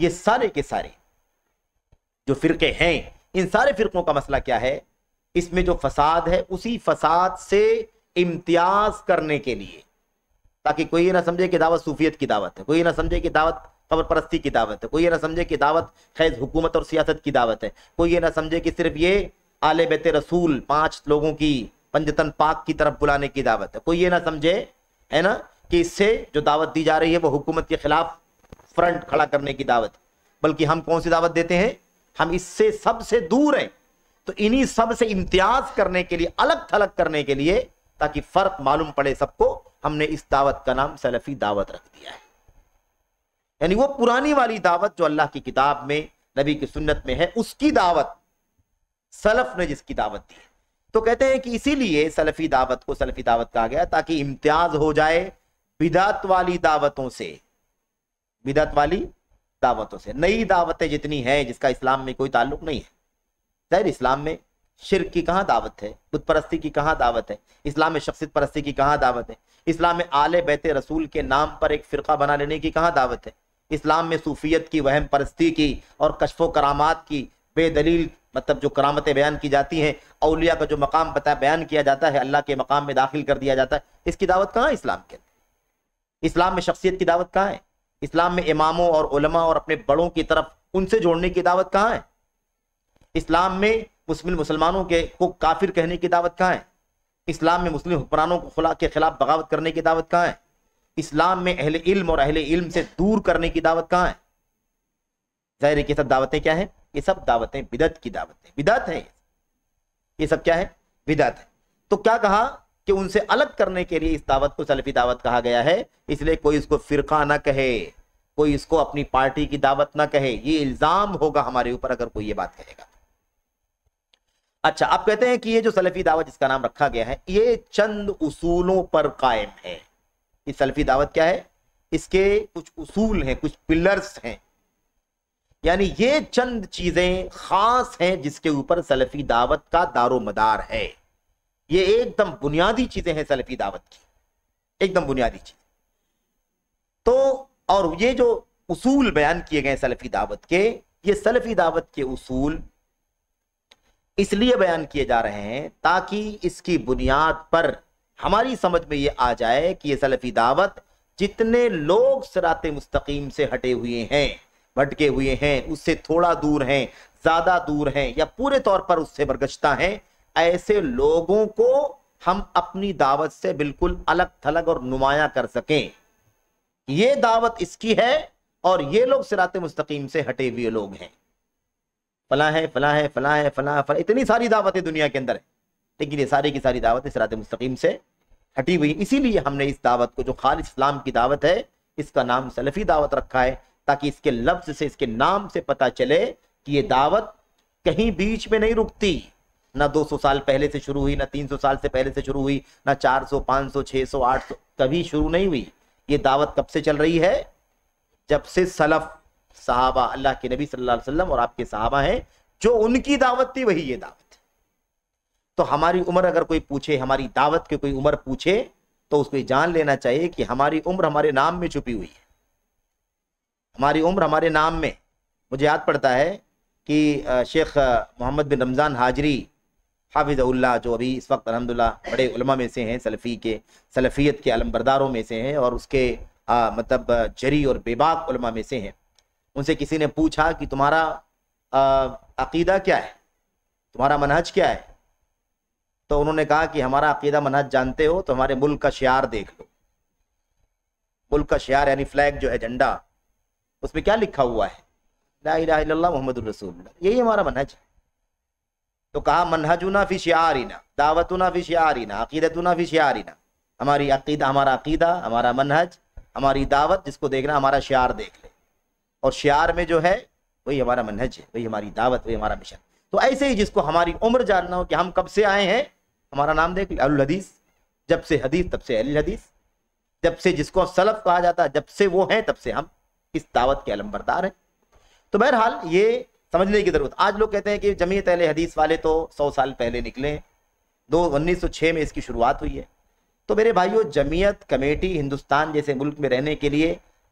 یہ سارے کے سارے جو فرقے ہیں، ان سارے فرقوں کا مسئلہ کیا ہے؟ اس میں جو فساد ہے اسی فساد سے امتیاز کرنے کے لیے، تاکہ کوئی یہ نہ سمجھے کہ دعوت صوفیت کی دعوت ہے، کوئی یہ نہ سمجھے کہ دعوت قبر پرستی کی دعوت ہے، کوئی یہ نہ سمجھے کہ دعوت خیز حکومت اور سیاست کی دعوت ہے، کوئی یہ نہ سمجھے کہ صرف یہ آل بیت رسول 5 لوگوں کی پنجتن پاک کی طرف بلانے کی دعوت ہے، کوئی یہ نہ سمجھے ہے نا کہ اس سے جو دعوت دی جا رہی ہے وہ حکومت کے خلاف فرنٹ کھڑا کرنے کی دعوت ہے، بلکہ ہم کون سی دعوت دیتے ہیں؟ ہم اس سے سب سے دور ہیں، تو انہی سب سے امتیاز کرنے کے لیے، الگ تھلگ کرنے کے لیے، تاکہ فرق معلوم پڑے سب کو، ہم نے اس دعوت کا نام سلفی دعوت رکھ دیا ہے۔ یعنی وہ پرانی والی دعوت جو اللہ کی کتاب میں، نبی کی سنت میں ہے، اس کی دعوت سلف نے جس کی دعوت دی ہے۔ تو کہتے ہیں کہ اسی لیے سلفی دعوت کو سلفی دعوت کہا گیا، تاکہ امتیاز ہو جائے بدعت والی دعوتوں سے، بدعت والی دعوتوں سے۔ نئی دعوتیں جتنی ہیں جس کا اسلام میں کوئی تعلق نہیں ہے، ظاہر اسلام میں شرک کی کہاں دعوت ہے، بت پرستی کی کہاں دعوت ہے، اسلام میں شخصیت پرستی کی کہاں دعوت ہے، اسلام میں آل بیت رسول کے نام پر ایک فرقہ بنا لینے کی کہاں دعوت ہے، اسلام میں صوفیت کی، وہم پرستی کی اور کشف و کرامات کی، بے دلیل مطلب جو کرامتیں بیان کی جاتی ہیں، اولیاء کا جو مقام بیان کیا جاتا ہے، اللہ کے مقام میں داخل کر دیا جاتا ہے، اس کی دعوت کہاں ہے اسلام کے اندر؟ اسلام میں شخصیت کی دعوت کہاں ہے؟ اسلام میں اماموں اور علماء اور اپنے بڑوں کی طرف ان سے جوڑنے کی دعوت کہاں ہے؟ اسلام میں مسلمانوں کو کافر کہنے کی دعوت کہاں ہے؟ اسلام میں مسلم حکمرانوں کے خلاف بغاوت کرنے کی دعوت کہاں ہے؟ اسلام میں اہل علم اور اہل علم سے دور کرنے کی دعوت کہاں ہے؟ ظاہر ہے کہ سب دعوتیں کیا ہیں؟ یہ سب دعوتیں بدعت کی دعوتیں، بدعت ہیں یہ سب، کیا ہے؟ بدعت ہے۔ تو کیا کہا کہ ان سے الگ کرنے کے لیے اس دعوت کو سلفی دعوت کہا گیا ہے، اس لیے کوئی اس کو فرقہ نہ کہے، کوئی اس کو اپنی پارٹی کی دعوت نہ کہے، یہ الزام ہوگا ہمارے اوپر اگر کوئی یہ بات کہے گا۔ اچھا، آپ کہتے ہیں کہ یہ جو سلفی دعوت جس کا نام رکھا گیا ہے، یہ چند اصولوں پر قائم ہے۔ یہ سلفی دعوت کیا ہے؟ اس کے کچھ اصول ہیں، کچھ پلرز ہیں، یعنی یہ چند چیزیں خاص ہیں جس کے اوپر سلفی دعوت کا دار و مدار ہے۔ یہ ایک دم بنیادی چیزیں ہیں سلفی دعوت کی، ایک دم بنیادی چیز۔ تو اور یہ جو اصول بیان کیے گئے سلفی دعوت کے، یہ سلفی دعوت کے اصول اس لیے بیان کیے جا رہے ہیں تاکہ اس کی بنیاد پر ہماری سمجھ میں یہ آ جائے کہ یہ سلفی دعوت جتنے لوگ صراط مستقیم سے ہٹے ہوئے ہیں، بھٹکے ہوئے ہیں، اس سے تھوڑا دور ہیں، زیادہ دور ہیں، یا پورے طور پر اس سے برگشتہ ہیں، ایسے لوگوں کو ہم اپنی دعوت سے بالکل الگ تھلگ اور نمایاں کر سکیں۔ یہ دعوت اس کی ہے اور یہ لوگ صراط مستقیم سے ہٹے ہوئے لوگ ہیں، فلاں ہے، فلاں ہے، فلاں ہے، فلاں، اتنی ساری دعوتیں دنیا کے اندر ہیں، لیکن یہ ساری کی ساری دعوتیں صراط مستقیم سے ہٹی ہوئی۔ اسی لیے ہم نے اس دعوت کو جو خالص اسلام کی دعوت ہے، اس کا نام سلفی دعوت رکھا ہے، تاکہ اس کے لفظ سے، اس کے نام سے پتہ چلے کہ یہ دعوت کہیں بیچ میں نہیں رکتی، نہ 200 سال پہلے سے شروع ہوئی، نہ 300 سال سے پہلے سے شروع ہوئی، نہ 400، 500، 600، 800 کبھی شروع نہیں ہوئی۔ یہ دعوت کب سے چل رہی ہے؟ جب سے سلف صحابہ، اللہ کے نبی صلی اللہ علیہ وسلم اور آپ کے صحابہ ہیں، جو ان کی دعوت تھی وہی یہ دعوت ہے۔ تو ہماری عمر اگر کوئی پوچھے، ہماری دعوت کی کوئی عمر پوچھے، تو اس کو یہ جان لینا چاہیے کہ ہماری عمر ہمارے نام میں چھپی ہوئی ہے، ہماری عمر ہمارے نام میں۔ مجھے یاد پڑتا ہے کہ شیخ محمد بن رمضان حاجری حافظ اللہ، جو ابھی اس وقت الحمدللہ بڑے علماء میں سے ہیں، سلفیت کے علمبرداروں میں سے ہیں، اور اس کے مطلب جری اور بے باک علماء میں سے ہیں، ان سے کسی نے پوچھا کہ تمہارا عقیدہ کیا ہے، تمہارا منہج کیا ہے؟ تو انہوں نے کہا کہ ہمارا عقیدہ منہج جانتے ہو تو ہمارے ملک کا شعار دیکھ لو۔ ملک کا شعار یعنی فلیگ جو ہے، جھنڈا، اس میں کیا لکھا ہوا ہے؟ لا الہ الا اللہ محمد الرسول اللہ۔ یہی ہمارا منہج ہے۔ تو کہا منہجنا فی شعارنا، دعوتنا فی شعارنا، عقیدتنا فی شعارنا۔ ہماری عقیدہ، ہمارا عقیدہ، ہمارا منہج، ہماری دعوت، جس کو دیکھنا ہمارا شعار دیکھ لے، اور شعار میں جو ہے وہی ہمارا منہج ہے، وہی ہماری دعوت، وہی ہمارا مشن۔ تو ایسے ہی جس کو ہماری عمر جاننا ہو کہ ہم کب سے آئے ہیں، ہمارا نام دیکھ لے، اہل الحدیث، جب سے حدیث تب سے اہل الحدیث، جب سے جس کو سلف کہا جاتا ہے، جب سے وہ ہیں تب سے ہم اس دعوت کے علمبردار ہیں۔ تو بہرحال یہ سمجھنے کی ضرورت۔ آج لوگ کہتے ہیں کہ جمعیت اہل حدیث والے تو 100 سال پہلے نکلے، 1906 میں اس کی شروعات ہوئی ہے۔ تو میرے بھائیو، جمعیت کمیٹی ہندوستان جیسے ملک میں رہنے کے لیے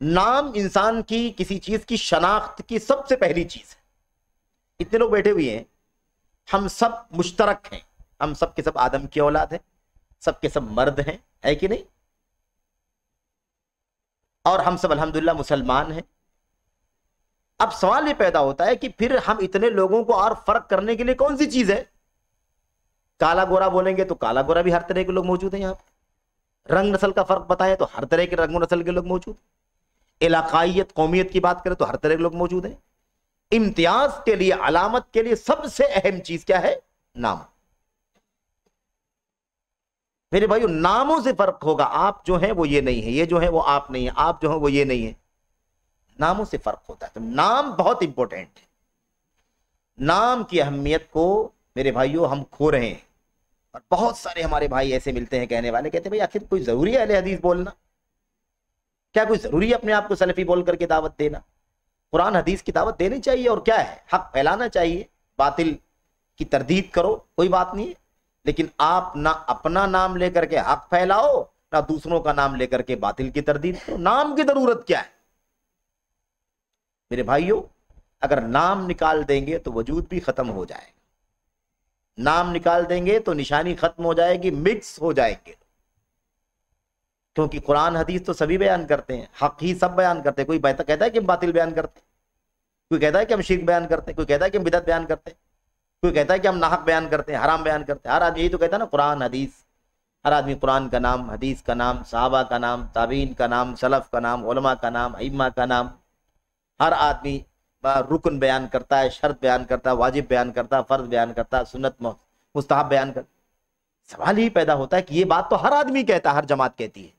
نام انسان کی کسی چیز کی شناخت کی سب سے پہلی چیز ہے. اتنے لوگ بیٹھے ہوئے ہیں, ہم سب مشترک ہیں, ہم سب کے سب آدم کی اولاد ہیں, سب کے سب مرد ہیں, ہے کہ نہیں؟ اور ہم سب الحمدللہ مسلمان ہیں. اب سوال یہ پیدا ہوتا ہے کہ پھر ہم اتنے لوگوں کو اور فرق کرنے کے لیے کون سی چیز ہے؟ کالا گورا بولیں گے تو کالا گورا بھی ہر طرح کے لوگ موجود ہیں یہاں پہ. رنگ نسل کا فرق بتائیں تو ہر طرح کے رنگ و نسل کے لوگ موجود ہیں. علاقائیت قومیت کی بات کریں تو ہر طرح کے لوگ موجود ہیں. امتیاز کے لیے, علامت کے لیے سب سے اہم چیز کیا ہے؟ نام. میرے بھائیو ناموں سے فرق ہوگا. آپ جو ہیں وہ یہ نہیں ہے, یہ جو ہیں وہ آپ نہیں ہیں, آپ جو ہیں وہ یہ نہیں ہے. ناموں سے فرق ہوتا ہے. تو نام بہت امپورٹنٹ ہے. نام کی اہمیت کو میرے بھائیو ہم کھو رہے ہیں. اور بہت سارے ہمارے بھائی ایسے ملتے ہیں کہنے والے, کہتے ہیں بھائی آخر کوئی ضروری ہے اہل حدیث بولنا؟ کیا کوئی ضروری ہے اپنے آپ کو سلفی بول کر کے دعوت دینا؟ قرآن حدیث کی دعوت دینی چاہیے, اور کیا ہے, حق پھیلانا چاہیے, باطل کی تردید کرو, کوئی بات نہیں ہے. لیکن آپ نہ اپنا نام لے کر کے حق پھیلاؤ, نہ دوسروں کا نام لے کر کے باطل کی تردید کرو. نام کی ضرورت کیا ہے؟ میرے بھائیوں اگر نام نکال دیں گے تو وجود بھی ختم ہو جائے گا. نام نکال دیں گے تو نشانی ختم ہو جائے گی, مکس ہو جائیں گے. کیونکہ قرآن حدیث تو سبھی بیان کرتے ہیں, حق ہی سب بیان کرتے ہیں. کوئی کہتا ہے کہ ہم باطل بیان کرتے ہیں, کوئی کہتا ہے کہ ہم شرک بیان کرتے ہیں, کوئی کہتا ہے کہ ہم بدعت بیان کرتے ہیں, کوئی کہتا ہے کہ ہم ناحق بیان کرتے ہیں, حرام بیان کرتے ہیں. ہر آدمی یہی تو کہتا ہے نا, قرآن حدیث. ہر آدمی قرآن کا نام, حدیث کا نام, صحابہ کا نام, تابعین کا نام, سلف کا نام, علماء کا نام, ائمہ کا نام. ہر آدمی رکن بیان کرتا ہے, شرط بیان کرتا ہے, واجب بیان کرتا ہے, فرض بیان کرتا ہے, سنت مستحب بیان کرتا ہے. سوال ہی پیدا ہوتا ہے کہ یہ بات تو ہر آدمی کہتا ہے, ہر جماعت کہتی ہے.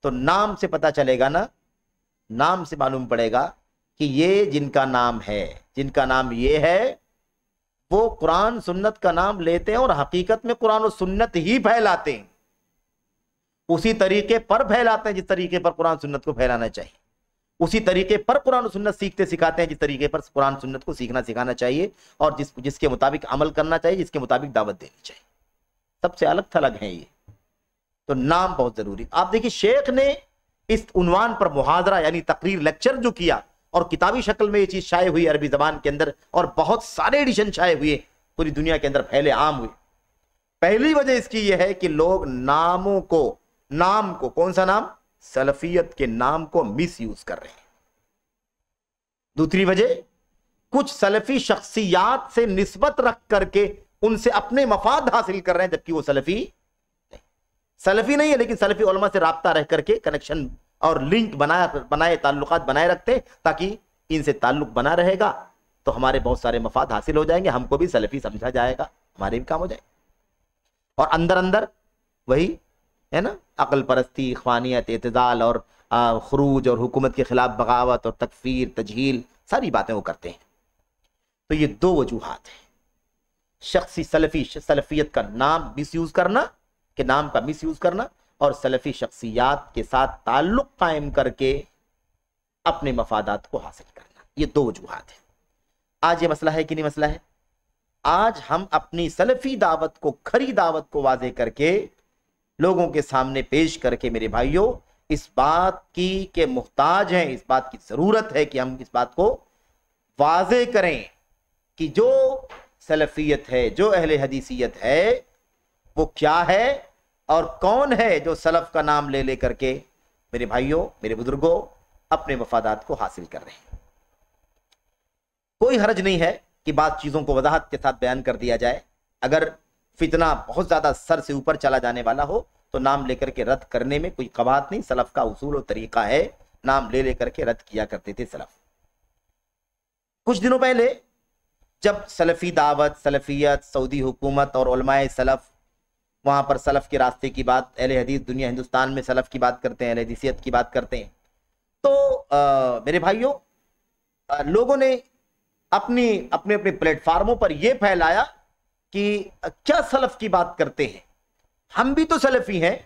تو نام سے پتہ چلے گا نا, نام سے معلوم پڑے گا کہ یہ جن کا نام ہے, جن کا نام یہ ہے, وہ قرآن سنت کا نام لیتے ہیں اور حقیقت میں قرآن و سنت ہی پھیلاتے ہیں. اسی طریقے پر پھیلاتے ہیں جس طریقے پر قرآن سنت کو پھیلانا چاہیے. اسی طریقے پر قرآن و سنت سیکھتے سکھاتے ہیں جس طریقے پر قرآن سنت کو سیکھنا سکھانا چاہیے, اور جس کے مطابق عمل کرنا چاہیے, جس کے مطابق دعوت دینی چاہیے. سب سے الگ تھلگ ہیں یہ. تو نام بہت ضروری. آپ دیکھیے شیخ نے اس عنوان پر محاضرہ یعنی تقریر, لیکچر جو کیا, اور کتابی شکل میں یہ چیز شائع ہوئی عربی زبان کے اندر, اور بہت سارے ایڈیشن شائع ہوئے, پوری دنیا کے اندر پھیلے, عام ہوئے. پہلی وجہ اس کی یہ ہے کہ لوگ ناموں کو, نام کو, کون سا نام, سلفیت کے نام کو مس یوز کر رہے ہیں. دوسری وجہ, کچھ سلفی شخصیات سے نسبت رکھ کر کے ان سے اپنے مفاد حاصل کر رہے ہیں, جبکہ وہ سلفی نہیں ہے, لیکن سلفی علماء سے رابطہ رہ کر کے کنیکشن اور لنک بنائے تعلقات بنائے رکھتے ہیں, تاکہ ان سے تعلق بنا رہے گا تو ہمارے بہت سارے مفاد حاصل ہو جائیں گے, ہم کو بھی سلفی سمجھا جائے گا, ہمارے بھی کام ہو جائے. اور اندر اندر وہی ہے نا, عقل پرستی, اخوانیت, اعتزال اور خروج اور حکومت کے خلاف بغاوت اور تکفیر, تجہیل, ساری باتیں وہ کرتے ہیں. تو یہ دو وجوہات ہیں, شخصی سلفیت کا نام مس یوز کرنا, کہ نام کا مس یوز کرنا, اور سلفی شخصیات کے ساتھ تعلق قائم کر کے اپنے مفادات کو حاصل کرنا. یہ دو وجوہات ہیں. آج یہ مسئلہ ہے کہ نہیں مسئلہ ہے؟ آج ہم اپنی سلفی دعوت کو, کھری دعوت کو واضح کر کے لوگوں کے سامنے پیش کر کے میرے بھائیوں اس بات کی کہ محتاج ہیں, اس بات کی ضرورت ہے کہ ہم اس بات کو واضح کریں کہ جو سلفیت ہے, جو اہل حدیثیت ہے, وہ کیا ہے اور کون ہے جو سلف کا نام لے لے کر کے میرے بھائیوں, میرے بزرگوں, اپنے مفادات کو حاصل کر رہے ہیں. کوئی حرج نہیں ہے کہ بعض چیزوں کو وضاحت کے ساتھ بیان کر دیا جائے. اگر فتنہ بہت زیادہ سر سے اوپر چلا جانے والا ہو تو نام لے کر کے رد کرنے میں کوئی قباحت نہیں, سلف کا اصول و طریقہ ہے, نام لے لے کر کے رد کیا کرتے تھے سلف. کچھ دنوں پہلے جب سلفی دعوت, سلفیت, سعودی حکومت اور علماء سلف وہاں پر سلف کے راستے کی بات, اہل حدیث دنیا ہندوستان میں سلف کی بات کرتے ہیں, اہل حدیثیت کی بات کرتے ہیں, تو میرے بھائیوں لوگوں نے اپنے پلیٹ فارموں پر یہ پھیلایا کہ کیا سلف کی بات کرتے ہیں, ہم بھی تو سلفی ہیں.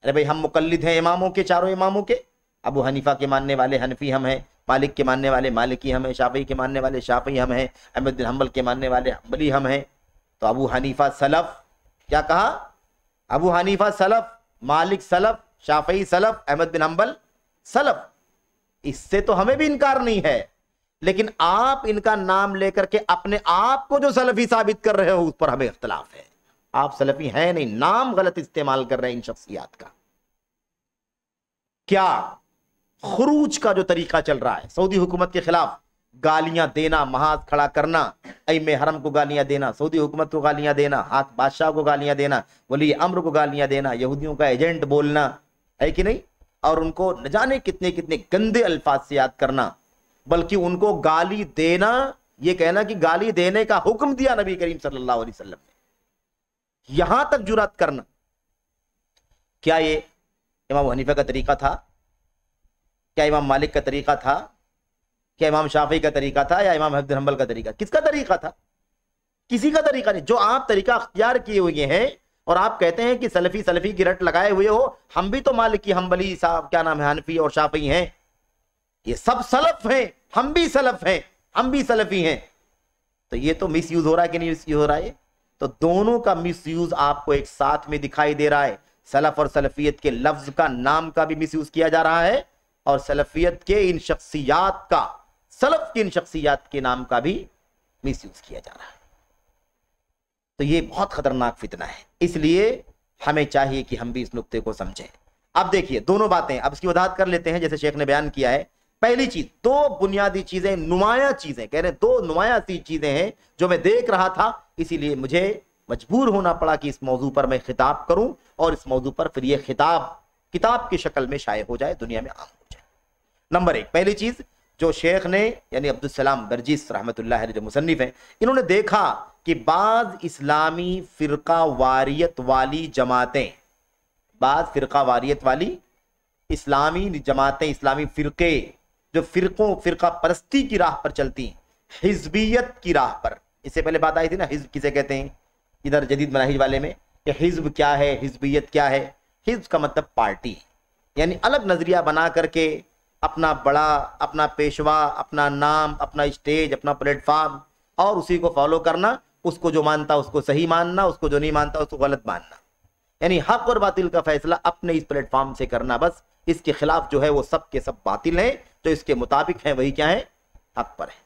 ارے بھائی ہم مقلد ہیں اماموں کے, چاروں اماموں کے. ابو حنیفہ کے ماننے والے حنفی ہم ہیں, مالک کے ماننے والے مالکی ہم ہیں, شافعی کے ماننے والے شافعی ہم ہیں, احمد بن حنبل کے ماننے والے حنبلی ہم ہیں. تو ابو حنیفہ سلف, کیا کہا, ابو حنیفہ سلف, مالک سلف, شافعی سلف, احمد بن حنبل سلف، اس سے تو ہمیں بھی انکار نہیں ہے، لیکن آپ ان کا نام لے کر کے اپنے آپ کو جو سلفی ثابت کر رہے ہو اس پر ہمیں اختلاف ہے. آپ سلفی ہیں نہیں، نام غلط استعمال کر رہے ہیں ان شخصیات کا. کیا خروج کا جو طریقہ چل رہا ہے سعودی حکومت کے خلاف، گالیاں دینا، محاذ کھڑا کرنا، ائمہ حرم کو گالیاں دینا، سعودی حکومت کو گالیاں دینا، ہاتھ بادشاہ کو گالیاں دینا، ولی امر کو گالیاں دینا، یہودیوں کا ایجنٹ بولنا، ہے کہ نہیں؟ اور ان کو نہ جانے کتنے کتنے گندے الفاظ سے یاد کرنا، بلکہ ان کو گالی دینا، یہ کہنا کہ گالی دینے کا حکم دیا نبی کریم صلی اللہ علیہ وسلم نے، یہاں تک جرات کرنا. کیا یہ امام حنیفہ کا طریقہ تھا؟ کیا امام مالک کا طریقہ تھا؟ کیا امام شافعی کا طریقہ تھا؟ یا امام احمد بن حنبل کا طریقہ؟ کس کا طریقہ تھا؟ کسی کا طریقہ نہیں. جو آپ طریقہ اختیار کیے ہوئے ہیں اور آپ کہتے ہیں کہ سلفی کی رٹ لگائے ہوئے ہو، ہم بھی تو مالکی، حنبلی، صاحب کیا نام ہے، حنفی اور شافعی ہیں، یہ سب سلف ہیں، ہم بھی سلف ہیں، ہم بھی سلفی ہیں. تو یہ تو مس یوز ہو رہا ہے کہ نہیں مس یوز ہو رہا ہے؟ تو دونوں کا مس یوز آپ کو ایک ساتھ میں دکھائی دے رہا ہے. سلف اور سلفیت کے لفظ کا، نام کا بھی مس یوز کیا جا رہا ہے، اور سلفیت کے ان شخصیات کا، سلف کی ان شخصیات کے نام کا بھی مس یوز کیا جا رہا ہے. تو یہ بہت خطرناک فتنہ ہے. اس لیے ہمیں چاہیے کہ ہم بھی اس نقطے کو سمجھیں. اب دیکھیے دونوں باتیں، اب اس کی وضاحت کر لیتے ہیں جیسے شیخ نے بیان کیا ہے. پہلی چیز، دو بنیادی چیزیں، نمایاں چیزیں، کہہ رہے ہیں دو نمایاں سی چیزیں ہیں جو میں دیکھ رہا تھا، اسی لیے مجھے مجبور ہونا پڑا کہ اس موضوع پر میں خطاب کروں، اور اس موضوع پر پھر یہ خطاب کتاب کی شکل میں شائع ہو جائے، دنیا میں عام ہو جائے. نمبر ایک، پہلی چیز جو شیخ نے، یعنی عبدالسلام برجس رحمۃ اللہ علیہ جو مصنف ہیں، انہوں نے دیکھا کہ بعض اسلامی فرقہ واریت والی جماعتیں، بعض فرقہ واریت والی اسلامی جماعتیں، اسلامی فرقے جو فرقہ پرستی کی راہ پر چلتی ہیں، حزبیت کی راہ پر. اس سے پہلے بات آئی تھی نا حزب کسے کہتے ہیں، ادھر جدید مناہج والے میں، کہ حزب کیا ہے، حزبیت کیا ہے. حزب کا مطلب پارٹی، یعنی الگ نظریہ بنا کر کے اپنا بڑا، اپنا پیشوا، اپنا نام، اپنا اسٹیج، اپنا پلیٹ فارم، اور اسی کو فالو کرنا، اس کو جو مانتا اس کو صحیح ماننا، اس کو جو نہیں مانتا اس کو غلط ماننا. یعنی حق اور باطل کا فیصلہ اپنے اس پلیٹ فارم سے کرنا بس. اس کے خلاف جو ہے وہ سب کے سب باطل ہیں، تو اس کے مطابق ہیں وہی کیا ہے، حق پر ہے.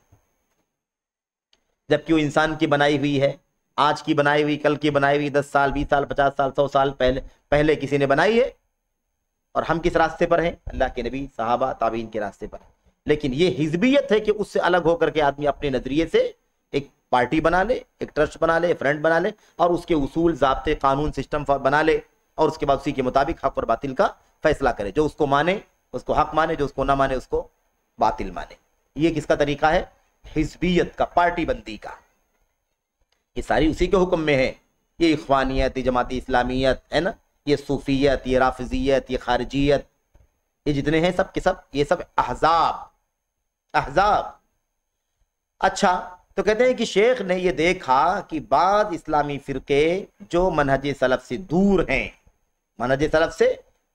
جبکہ وہ انسان کی بنائی ہوئی ہے، آج کی بنائی ہوئی، کل کی بنائی ہوئی، 10 سال 20 سال 50 سال 100 سال پہلے کسی نے بنائی ہے. اور ہم کس راستے پر ہیں؟ اللہ کے نبی، صحابہ، تابعین کے راستے پر. لیکن یہ حزبیت ہے کہ اس سے الگ ہو کر کے آدمی اپنے نظریے سے ایک پارٹی بنا لے، ایک ٹرسٹ بنا لے، فرنٹ بنا لے، اور اس کے اصول، ضابطے، قانون، سسٹم بنا لے، اور اس کے بعد اسی کے مطابق حق اور باطل کا فیصلہ کرے. جو اس کو مانے اس کو حق مانے، جو اس کو نہ مانے اس کو باطل مانے. یہ کس کا طریقہ ہے؟ حزبیت کا، پارٹی بندی کا. یہ ساری اسی کے حکم میں ہے. یہ اخوانیت، یہ جماعت اسلامیت ہے نا، یہ صوفیت، یہ رافضیت، یہ خارجیت، یہ جتنے ہیں سب کے سب، یہ سب احزاب. اچھا، تو کہتے ہیں کہ شیخ نے یہ دیکھا کہ بعض اسلامی فرقے جو منہج سلف سے دور ہیں، منہج سلف سے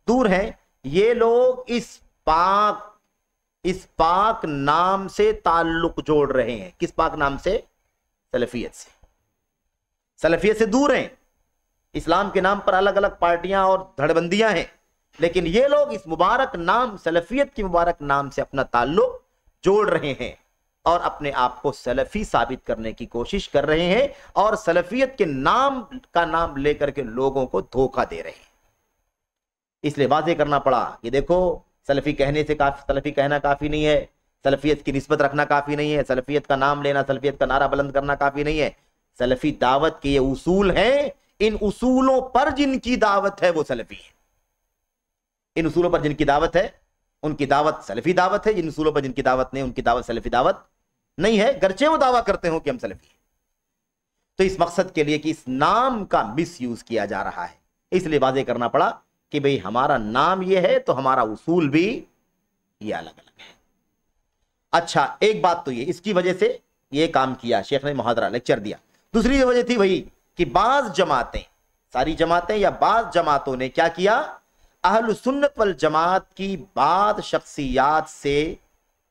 دور ہیں، یہ لوگ اس پاک نام سے تعلق جوڑ رہے ہیں. کس پاک نام سے؟ سلفیت سے. سلفیت سے دور ہیں، اسلام کے نام پر الگ الگ پارٹیاں اور دھڑبندیاں ہیں، لیکن یہ لوگ اس مبارک نام، سلفیت کی مبارک نام سے اپنا تعلق جوڑ رہے ہیں، اور اپنے آپ کو سلفی ثابت کرنے کی کوشش کر رہے ہیں، اور سلفیت کے نام کا نام لے کر کے لوگوں کو دھوکہ دے رہے ہیں. اس لیے واضح کرنا پڑا کہ دیکھو، سلفی کہنے سے سلفی کہنا کافی نہیں ہے، سلفیت کی نسبت رکھنا کافی نہیں ہے، سلفیت کا نام لینا، سلفیت کا نعرہ بلند کرنا کافی نہیں ہے. سلفی دعوت کے یہ اصول ہیں، ان اصولوں پر جن کی دعوت ہے وہ سلفی ہے. ان اصولوں پر جن کی دعوت ہے ان کی دعوت سلفی دعوت ہے. جن اصولوں پر جن کی دعوت نہیں ان کی دعوت سلفی دعوت نہیں ہے، گرچہ وہ دعویٰ کرتے ہوں کہ ہم سلفی ہیں. تو اس مقصد کے لیے کہ اس نام کا مس یوز کیا جا رہا ہے، اس لیے واضح کرنا پڑا کہ بھئی ہمارا نام یہ ہے تو ہمارا اصول بھی یہ الگ الگ ہے. اچھا، ایک بات تو یہ، اس کی وجہ سے یہ کام کیا شیخ نے، محاضرہ لیکچر دیا. دوسری وجہ تھی وہی کہ بعض جماعتیں، ساری جماعتیں یا بعض جماعتوں نے کیا کیا، اہل سنت والجماعت کی بعض شخصیات سے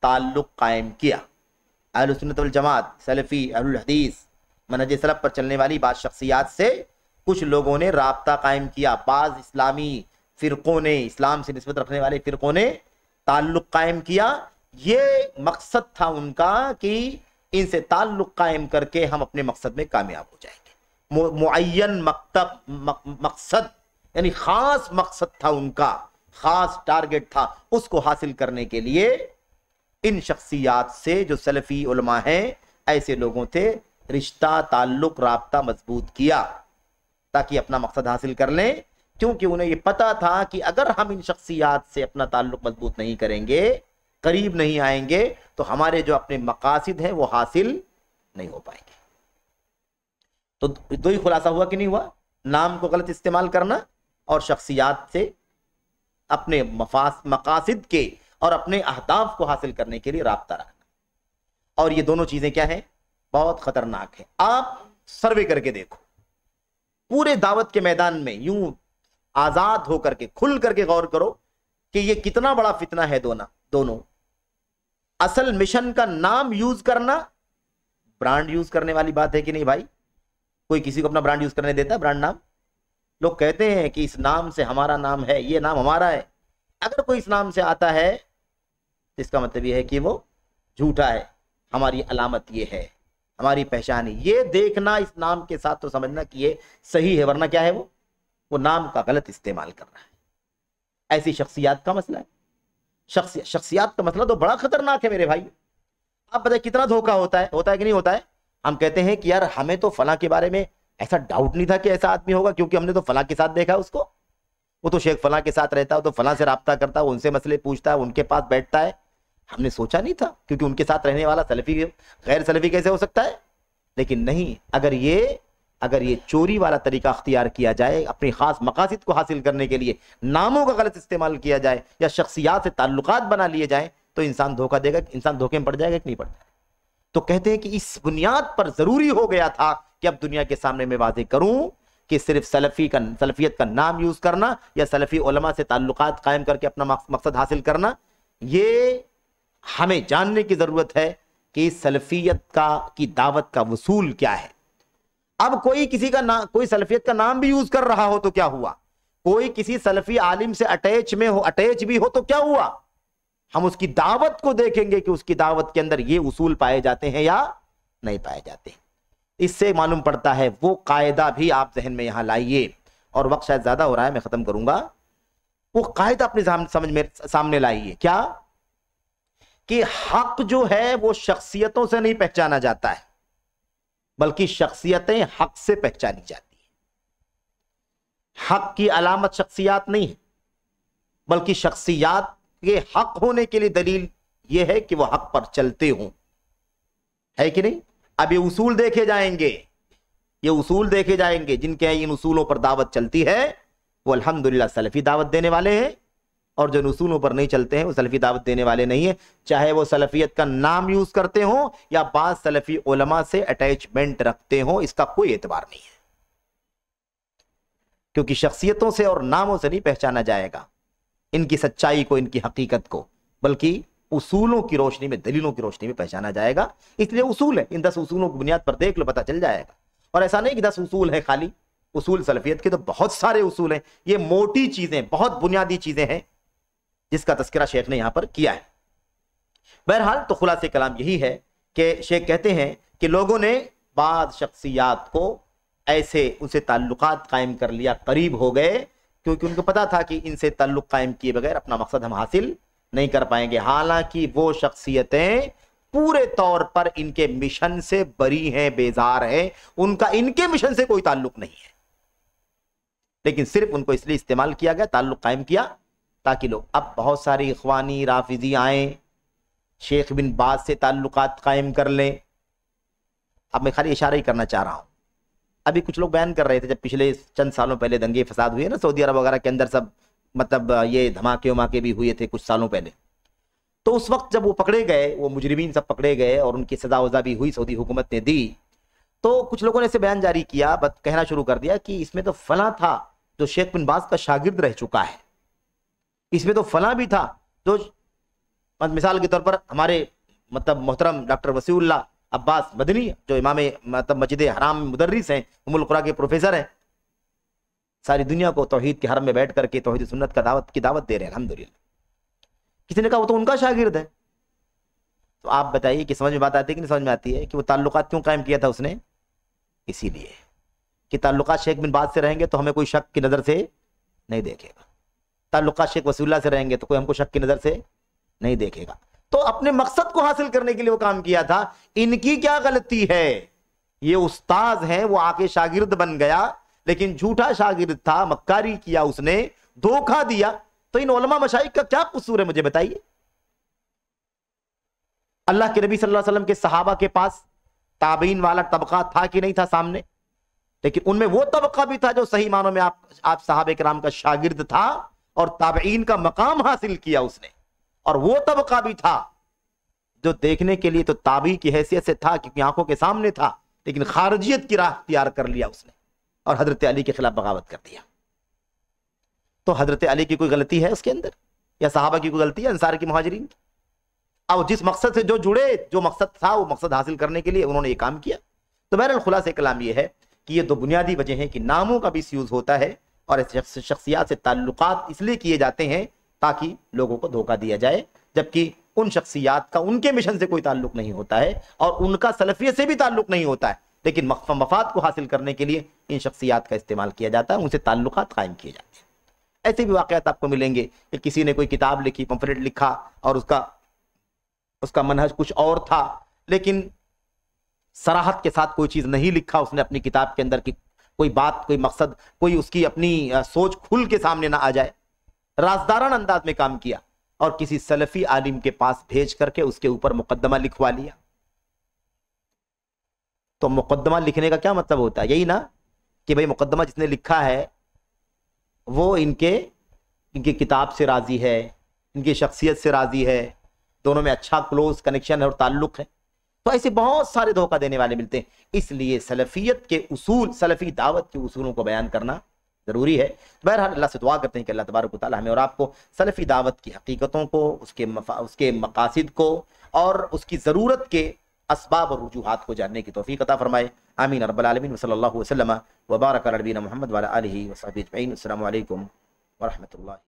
تعلق قائم کیا. اہل سنت والجماعت، سلفی، اہل الحدیث، منہج سلف پر چلنے والی بعض شخصیات سے کچھ لوگوں نے رابطہ قائم کیا. بعض اسلامی فرقوں نے، اسلام سے نسبت رکھنے والے فرقوں نے تعلق قائم کیا. یہ مقصد تھا ان کا کہ ان سے تعلق قائم کر کے ہم اپنے مقصد میں کامیاب ہو جائیں گے. معین مقصد یعنی خاص مقصد تھا ان کا، خاص ٹارگٹ تھا. اس کو حاصل کرنے کے لیے ان شخصیات سے جو سلفی علماء ہیں، ایسے لوگوں سے رشتہ، تعلق، رابطہ مضبوط کیا تاکہ اپنا مقصد حاصل کر لیں. کیونکہ انہیں یہ پتا تھا کہ اگر ہم ان شخصیات سے اپنا تعلق مضبوط نہیں کریں گے، قریب نہیں آئیں گے، تو ہمارے جو اپنے مقاصد ہیں وہ حاصل نہیں ہو پائیں گے. تو دو ہی خلاصہ ہوا کہ نہیں ہوا؟ نام کو غلط استعمال کرنا اور شخصیات سے اپنے مقاصد کے اور اپنے اہداف کو حاصل کرنے کے لیے رابطہ رکھنا. اور یہ دونوں چیزیں کیا ہیں؟ بہت خطرناک ہیں. آپ سروے کر کے دیکھو، پورے دعوت کے میدان میں یوں آزاد ہو کر کے، کھل کر کے غور کرو کہ یہ کتنا بڑا فتنہ ہے. دونوں اصل مشن کا نام یوز کرنا برانڈ یوز کرنے والی بات ہے کہ نہیں بھائی؟ کوئی کسی کو اپنا برانڈ یوز کرنے دیتا ہے؟ برانڈ نام لوگ کہتے ہیں کہ اس نام سے ہمارا نام ہے، یہ نام ہمارا ہے. اگر کوئی اس نام سے آتا ہے تو اس کا مطلب یہ ہے کہ وہ جھوٹا ہے. ہماری علامت یہ ہے، ہماری پہچان ہے. یہ دیکھنا اس نام کے ساتھ تو سمجھنا کہ یہ صحیح ہے، ورنہ کیا ہے؟ وہ نام کا غلط استعمال کر رہا ہے. ایسی شخصیات کا مسئلہ ہے. شخصیات کا مسئلہ تو بڑا خطرناک ہے میرے بھائی. آپ بتائیں کتنا دھوکہ ہوتا ہے کہ نہیں ہوتا ہے؟ ہم کہتے ہیں کہ یار ہمیں تو فلاں کے بارے میں ایسا ڈاؤٹ نہیں تھا کہ ایسا آدمی ہوگا، کیونکہ ہم نے تو فلاں کے ساتھ دیکھا اس کو. وہ تو شیخ فلاں کے ساتھ رہتا ہے، تو فلاں سے رابطہ کرتا ہے، ان سے مسئلے پوچھتا ہے، ان کے پاس بیٹھتا ہے. ہم نے سوچا نہیں تھا، کیونکہ ان کے ساتھ رہنے والا سلفی غیر سلفی کیسے ہو سکتا ہے؟ لیکن نہیں، اگر یہ چوری والا طریقہ اختیار کیا جائے، اپنی خاص مقاصد کو حاصل کرنے کے لیے ناموں کا غلط استعمال کیا جائے یا شخصیات سے تعلقات بنا لیے جائیں، تو انسان دھوکہ دے گا. انسان دھوکے میں پڑ جائے گا کہ نہیں پڑ جائے گا؟ تو کہتے ہیں کہ اس بنیاد پر ضروری ہو گیا تھا کہ اب دنیا کے سامنے میں واضح کروں کہ صرف سلفیت کا نام یوز کرنا یا سلفی علماء سے تعلقات قائم کر کے اپنا مقصد حاصل کرنا، یہ ہمیں جاننے کی ضرورت ہے کہ سلفیت کی دعوت کا وصول کیا ہے. اب کوئی سلفیت کا نام بھی یوز کر رہا ہو تو کیا ہوا؟ کوئی کسی سلفی عالم سے اٹیچ بھی ہو تو کیا ہوا؟ ہم اس کی دعوت کو دیکھیں گے کہ اس کی دعوت کے اندر یہ اصول پائے جاتے ہیں یا نہیں پائے جاتے. اس سے معلوم پڑتا ہے وہ قاعدہ بھی آپ ذہن میں یہاں لائیے. اور وقت شاید زیادہ ہو رہا ہے، میں ختم کروں گا. وہ قاعدہ اپنے سمجھ میں سامنے لائیے. کیا؟ کہ حق جو ہے وہ شخصیتوں سے نہیں پہچانا جاتا ہے، بلکہ شخصیتیں حق سے پہچانی جاتی ہیں. حق کی علامت شخصیات نہیں ہے، بلکہ شخصیات کے حق ہونے کے لیے دلیل یہ ہے کہ وہ حق پر چلتے ہوں. ہے کہ نہیں؟ اب یہ اصول دیکھے جائیں گے جن کے ان اصولوں پر دعوت چلتی ہے، وہ الحمدللہ سلفی دعوت دینے والے ہیں. اور جو اصولوں پر نہیں چلتے ہیں وہ سلفی دعوت دینے والے نہیں ہیں، چاہے وہ سلفیت کا نام یوز کرتے ہوں یا بعض سلفی علماء سے اٹیچمنٹ رکھتے ہوں. اس کا کوئی اعتبار نہیں ہے، کیونکہ شخصیتوں سے اور ناموں سے نہیں پہچانا جائے گا ان کی سچائی کو، ان کی حقیقت کو، بلکہ اصولوں کی روشنی میں، دلیلوں کی روشنی میں پہچانا جائے گا. اس لیے اصول ہے، ان 10 اصولوں کی بنیاد پر دیکھ لو، پتہ چل جائے گا. اور ایسا نہیں کہ 10 اصول ہے خالی. اصول سلفیت کے تو بہت سارے اصول ہیں. یہ موٹی چیزیں، بہت بنیادی چیزیں ہیں جس کا تذکرہ شیخ نے یہاں پر کیا ہے. بہرحال تو خلاصہ کلام یہی ہے کہ شیخ کہتے ہیں کہ لوگوں نے بعض شخصیات کو ایسے ان سے تعلقات قائم کر لیا، قریب ہو گئے، کیونکہ ان کو پتا تھا کہ ان سے تعلق قائم کیے بغیر اپنا مقصد ہم حاصل نہیں کر پائیں گے. حالانکہ وہ شخصیتیں پورے طور پر ان کے مشن سے بری ہیں، بیزار ہیں، ان کا ان کے مشن سے کوئی تعلق نہیں ہے، لیکن صرف ان کو اس لیے استعمال کیا گیا، تعلق قائم کیا تاکہ لوگ. اب بہت ساری اخوانی رافضی آئیں، شیخ بن باز سے تعلقات قائم کر لیں. اب میں خالی اشارہ ہی کرنا چاہ رہا ہوں. ابھی کچھ لوگ بیان کر رہے تھے جب پچھلے چند سالوں پہلے دنگے فساد ہوئے نا سعودی عرب وغیرہ کے اندر، سب مطلب یہ دھماکے وماکے بھی ہوئے تھے کچھ سالوں پہلے. تو اس وقت جب وہ پکڑے گئے، وہ مجرمین سب پکڑے گئے اور ان کی سزا وزا بھی ہوئی، سعودی حکومت نے دی، تو کچھ لوگوں نے اسے بیان جاری کیا، کہنا شروع کر دیا کہ اس میں تو فلاں تھا جو شیخ بن باز کا شاگرد رہ چکا ہے، اس میں تو فلاں بھی تھا جو مثال کے طور پر ہمارے مطلب محترم ڈاکٹر وسیع اللہ عباس مدنی جو امام مطلب مسجد حرام مدرس ہیں، ام القرآن کے پروفیسر ہیں، ساری دنیا کو توحید کے حرم میں بیٹھ کر کے توحید سنت کی دعوت دے رہے ہیں الحمدللہ. کسی نے کہا وہ تو ان کا شاگرد ہے. تو آپ بتائیے کہ سمجھ میں بات آتی ہے کہ نہیں سمجھ میں آتی ہے کہ وہ تعلقات کیوں قائم کیا تھا اس نے؟ اسی لیے کہ تعلقات شیخ بن باز سے رہیں گے تو ہمیں کوئی شک کی نظر سے نہیں دیکھے گا، تعلقات شیخ وصی اللہ سے رہیں گے تو کوئی ہم کو شک کی نظر سے نہیں دیکھے گا. تو اپنے مقصد کو حاصل کرنے کے لیے وہ کام کیا تھا. ان کی کیا غلطی ہے؟ یہ استاذ ہیں، وہ آ کے شاگرد بن گیا لیکن جھوٹا شاگرد تھا، مکاری کیا، اس نے دھوکہ دیا. تو ان علماء مشائخ کا کیا قصور ہے مجھے بتائیے؟ اللہ کے نبی صلی اللہ علیہ وسلم کے صحابہ کے پاس تابعین والا طبقہ تھا کہ نہیں تھا سامنے؟ لیکن ان میں وہ طبقہ بھی تھا جو صحیح معنوں میں آپ صحابہ کرام کا شاگرد تھا اور تابعین کا مقام حاصل کیا اس نے. اور وہ طبقہ بھی تھا جو دیکھنے کے لیے تو تابعی کی حیثیت سے تھا کیونکہ آنکھوں کے سامنے تھا، لیکن خارجیت کی راہ اختیار کر لیا اس نے اور حضرت علی کے خلاف بغاوت کر دیا. تو حضرت علی کی کوئی غلطی ہے اس کے اندر، یا صحابہ کی کوئی غلطی ہے، انصار کی، مہاجرین کی؟ اب جس مقصد سے جو جڑے، جو مقصد تھا وہ مقصد حاصل کرنے کے لیے انہوں نے یہ کام کیا. تو بہرحال خلاصہ کلام یہ ہے کہ یہ دو بنیادی وجہ ہیں کہ ناموں کا بھی یوز ہوتا ہے اور شخصیات سے تعلقات اس لیے کیے جاتے ہیں تاکہ لوگوں کو دھوکہ دیا جائے، جبکہ ان شخصیات کا ان کے مشن سے کوئی تعلق نہیں ہوتا ہے اور ان کا سلفیت سے بھی تعلق نہیں ہوتا ہے، لیکن مفاد کو حاصل کرنے کے لیے ان شخصیات کا استعمال کیا جاتا ہے، ان سے تعلقات قائم کیے جاتے ہیں. ایسے بھی واقعات آپ کو ملیں گے کہ کسی نے کوئی کتاب لکھی، پمفلٹ لکھا اور اس کا منہج کچھ اور تھا، لیکن صراحت کے ساتھ کوئی چیز نہیں لکھا اس نے اپنی کتاب کے اندر کہ کوئی بات، کوئی مقصد، کوئی اس کی اپنی سوچ کھل کے سامنے نہ آ جائے. رازدارانہ انداز میں کام کیا اور کسی سلفی عالم کے پاس بھیج کر کے اس کے اوپر مقدمہ لکھوا لیا. تو مقدمہ لکھنے کا کیا مطلب ہوتا ہے؟ یہی نا کہ بھئی مقدمہ جس نے لکھا ہے وہ ان کی کتاب سے راضی ہے، ان کی شخصیت سے راضی ہے، دونوں میں اچھا کلوز کنیکشن اور تعلق ہے. تو ایسے بہت سارے دھوکہ دینے والے ملتے ہیں. اس لیے سلفیت کے اصول، سلفی دعوت کے اصولوں کو بیان کرنا ضروری ہے. بہرحال اللہ سے دعا کرتے ہیں کہ اللہ تبارک و تعالی ہمیں اور آپ کو سلفی دعوت کی حقیقتوں کو، اس کے مقاصد کو اور اس کی ضرورت کے اسباب اور رجوحات کو جاننے کی توفیق عطا فرمائے. آمین رب العالمین. وصلی اللہ وسلم وبارک علی نبینا محمد وعلی آلہ وصحبہ اجمعین. السلام علیکم ورحمۃ اللہ.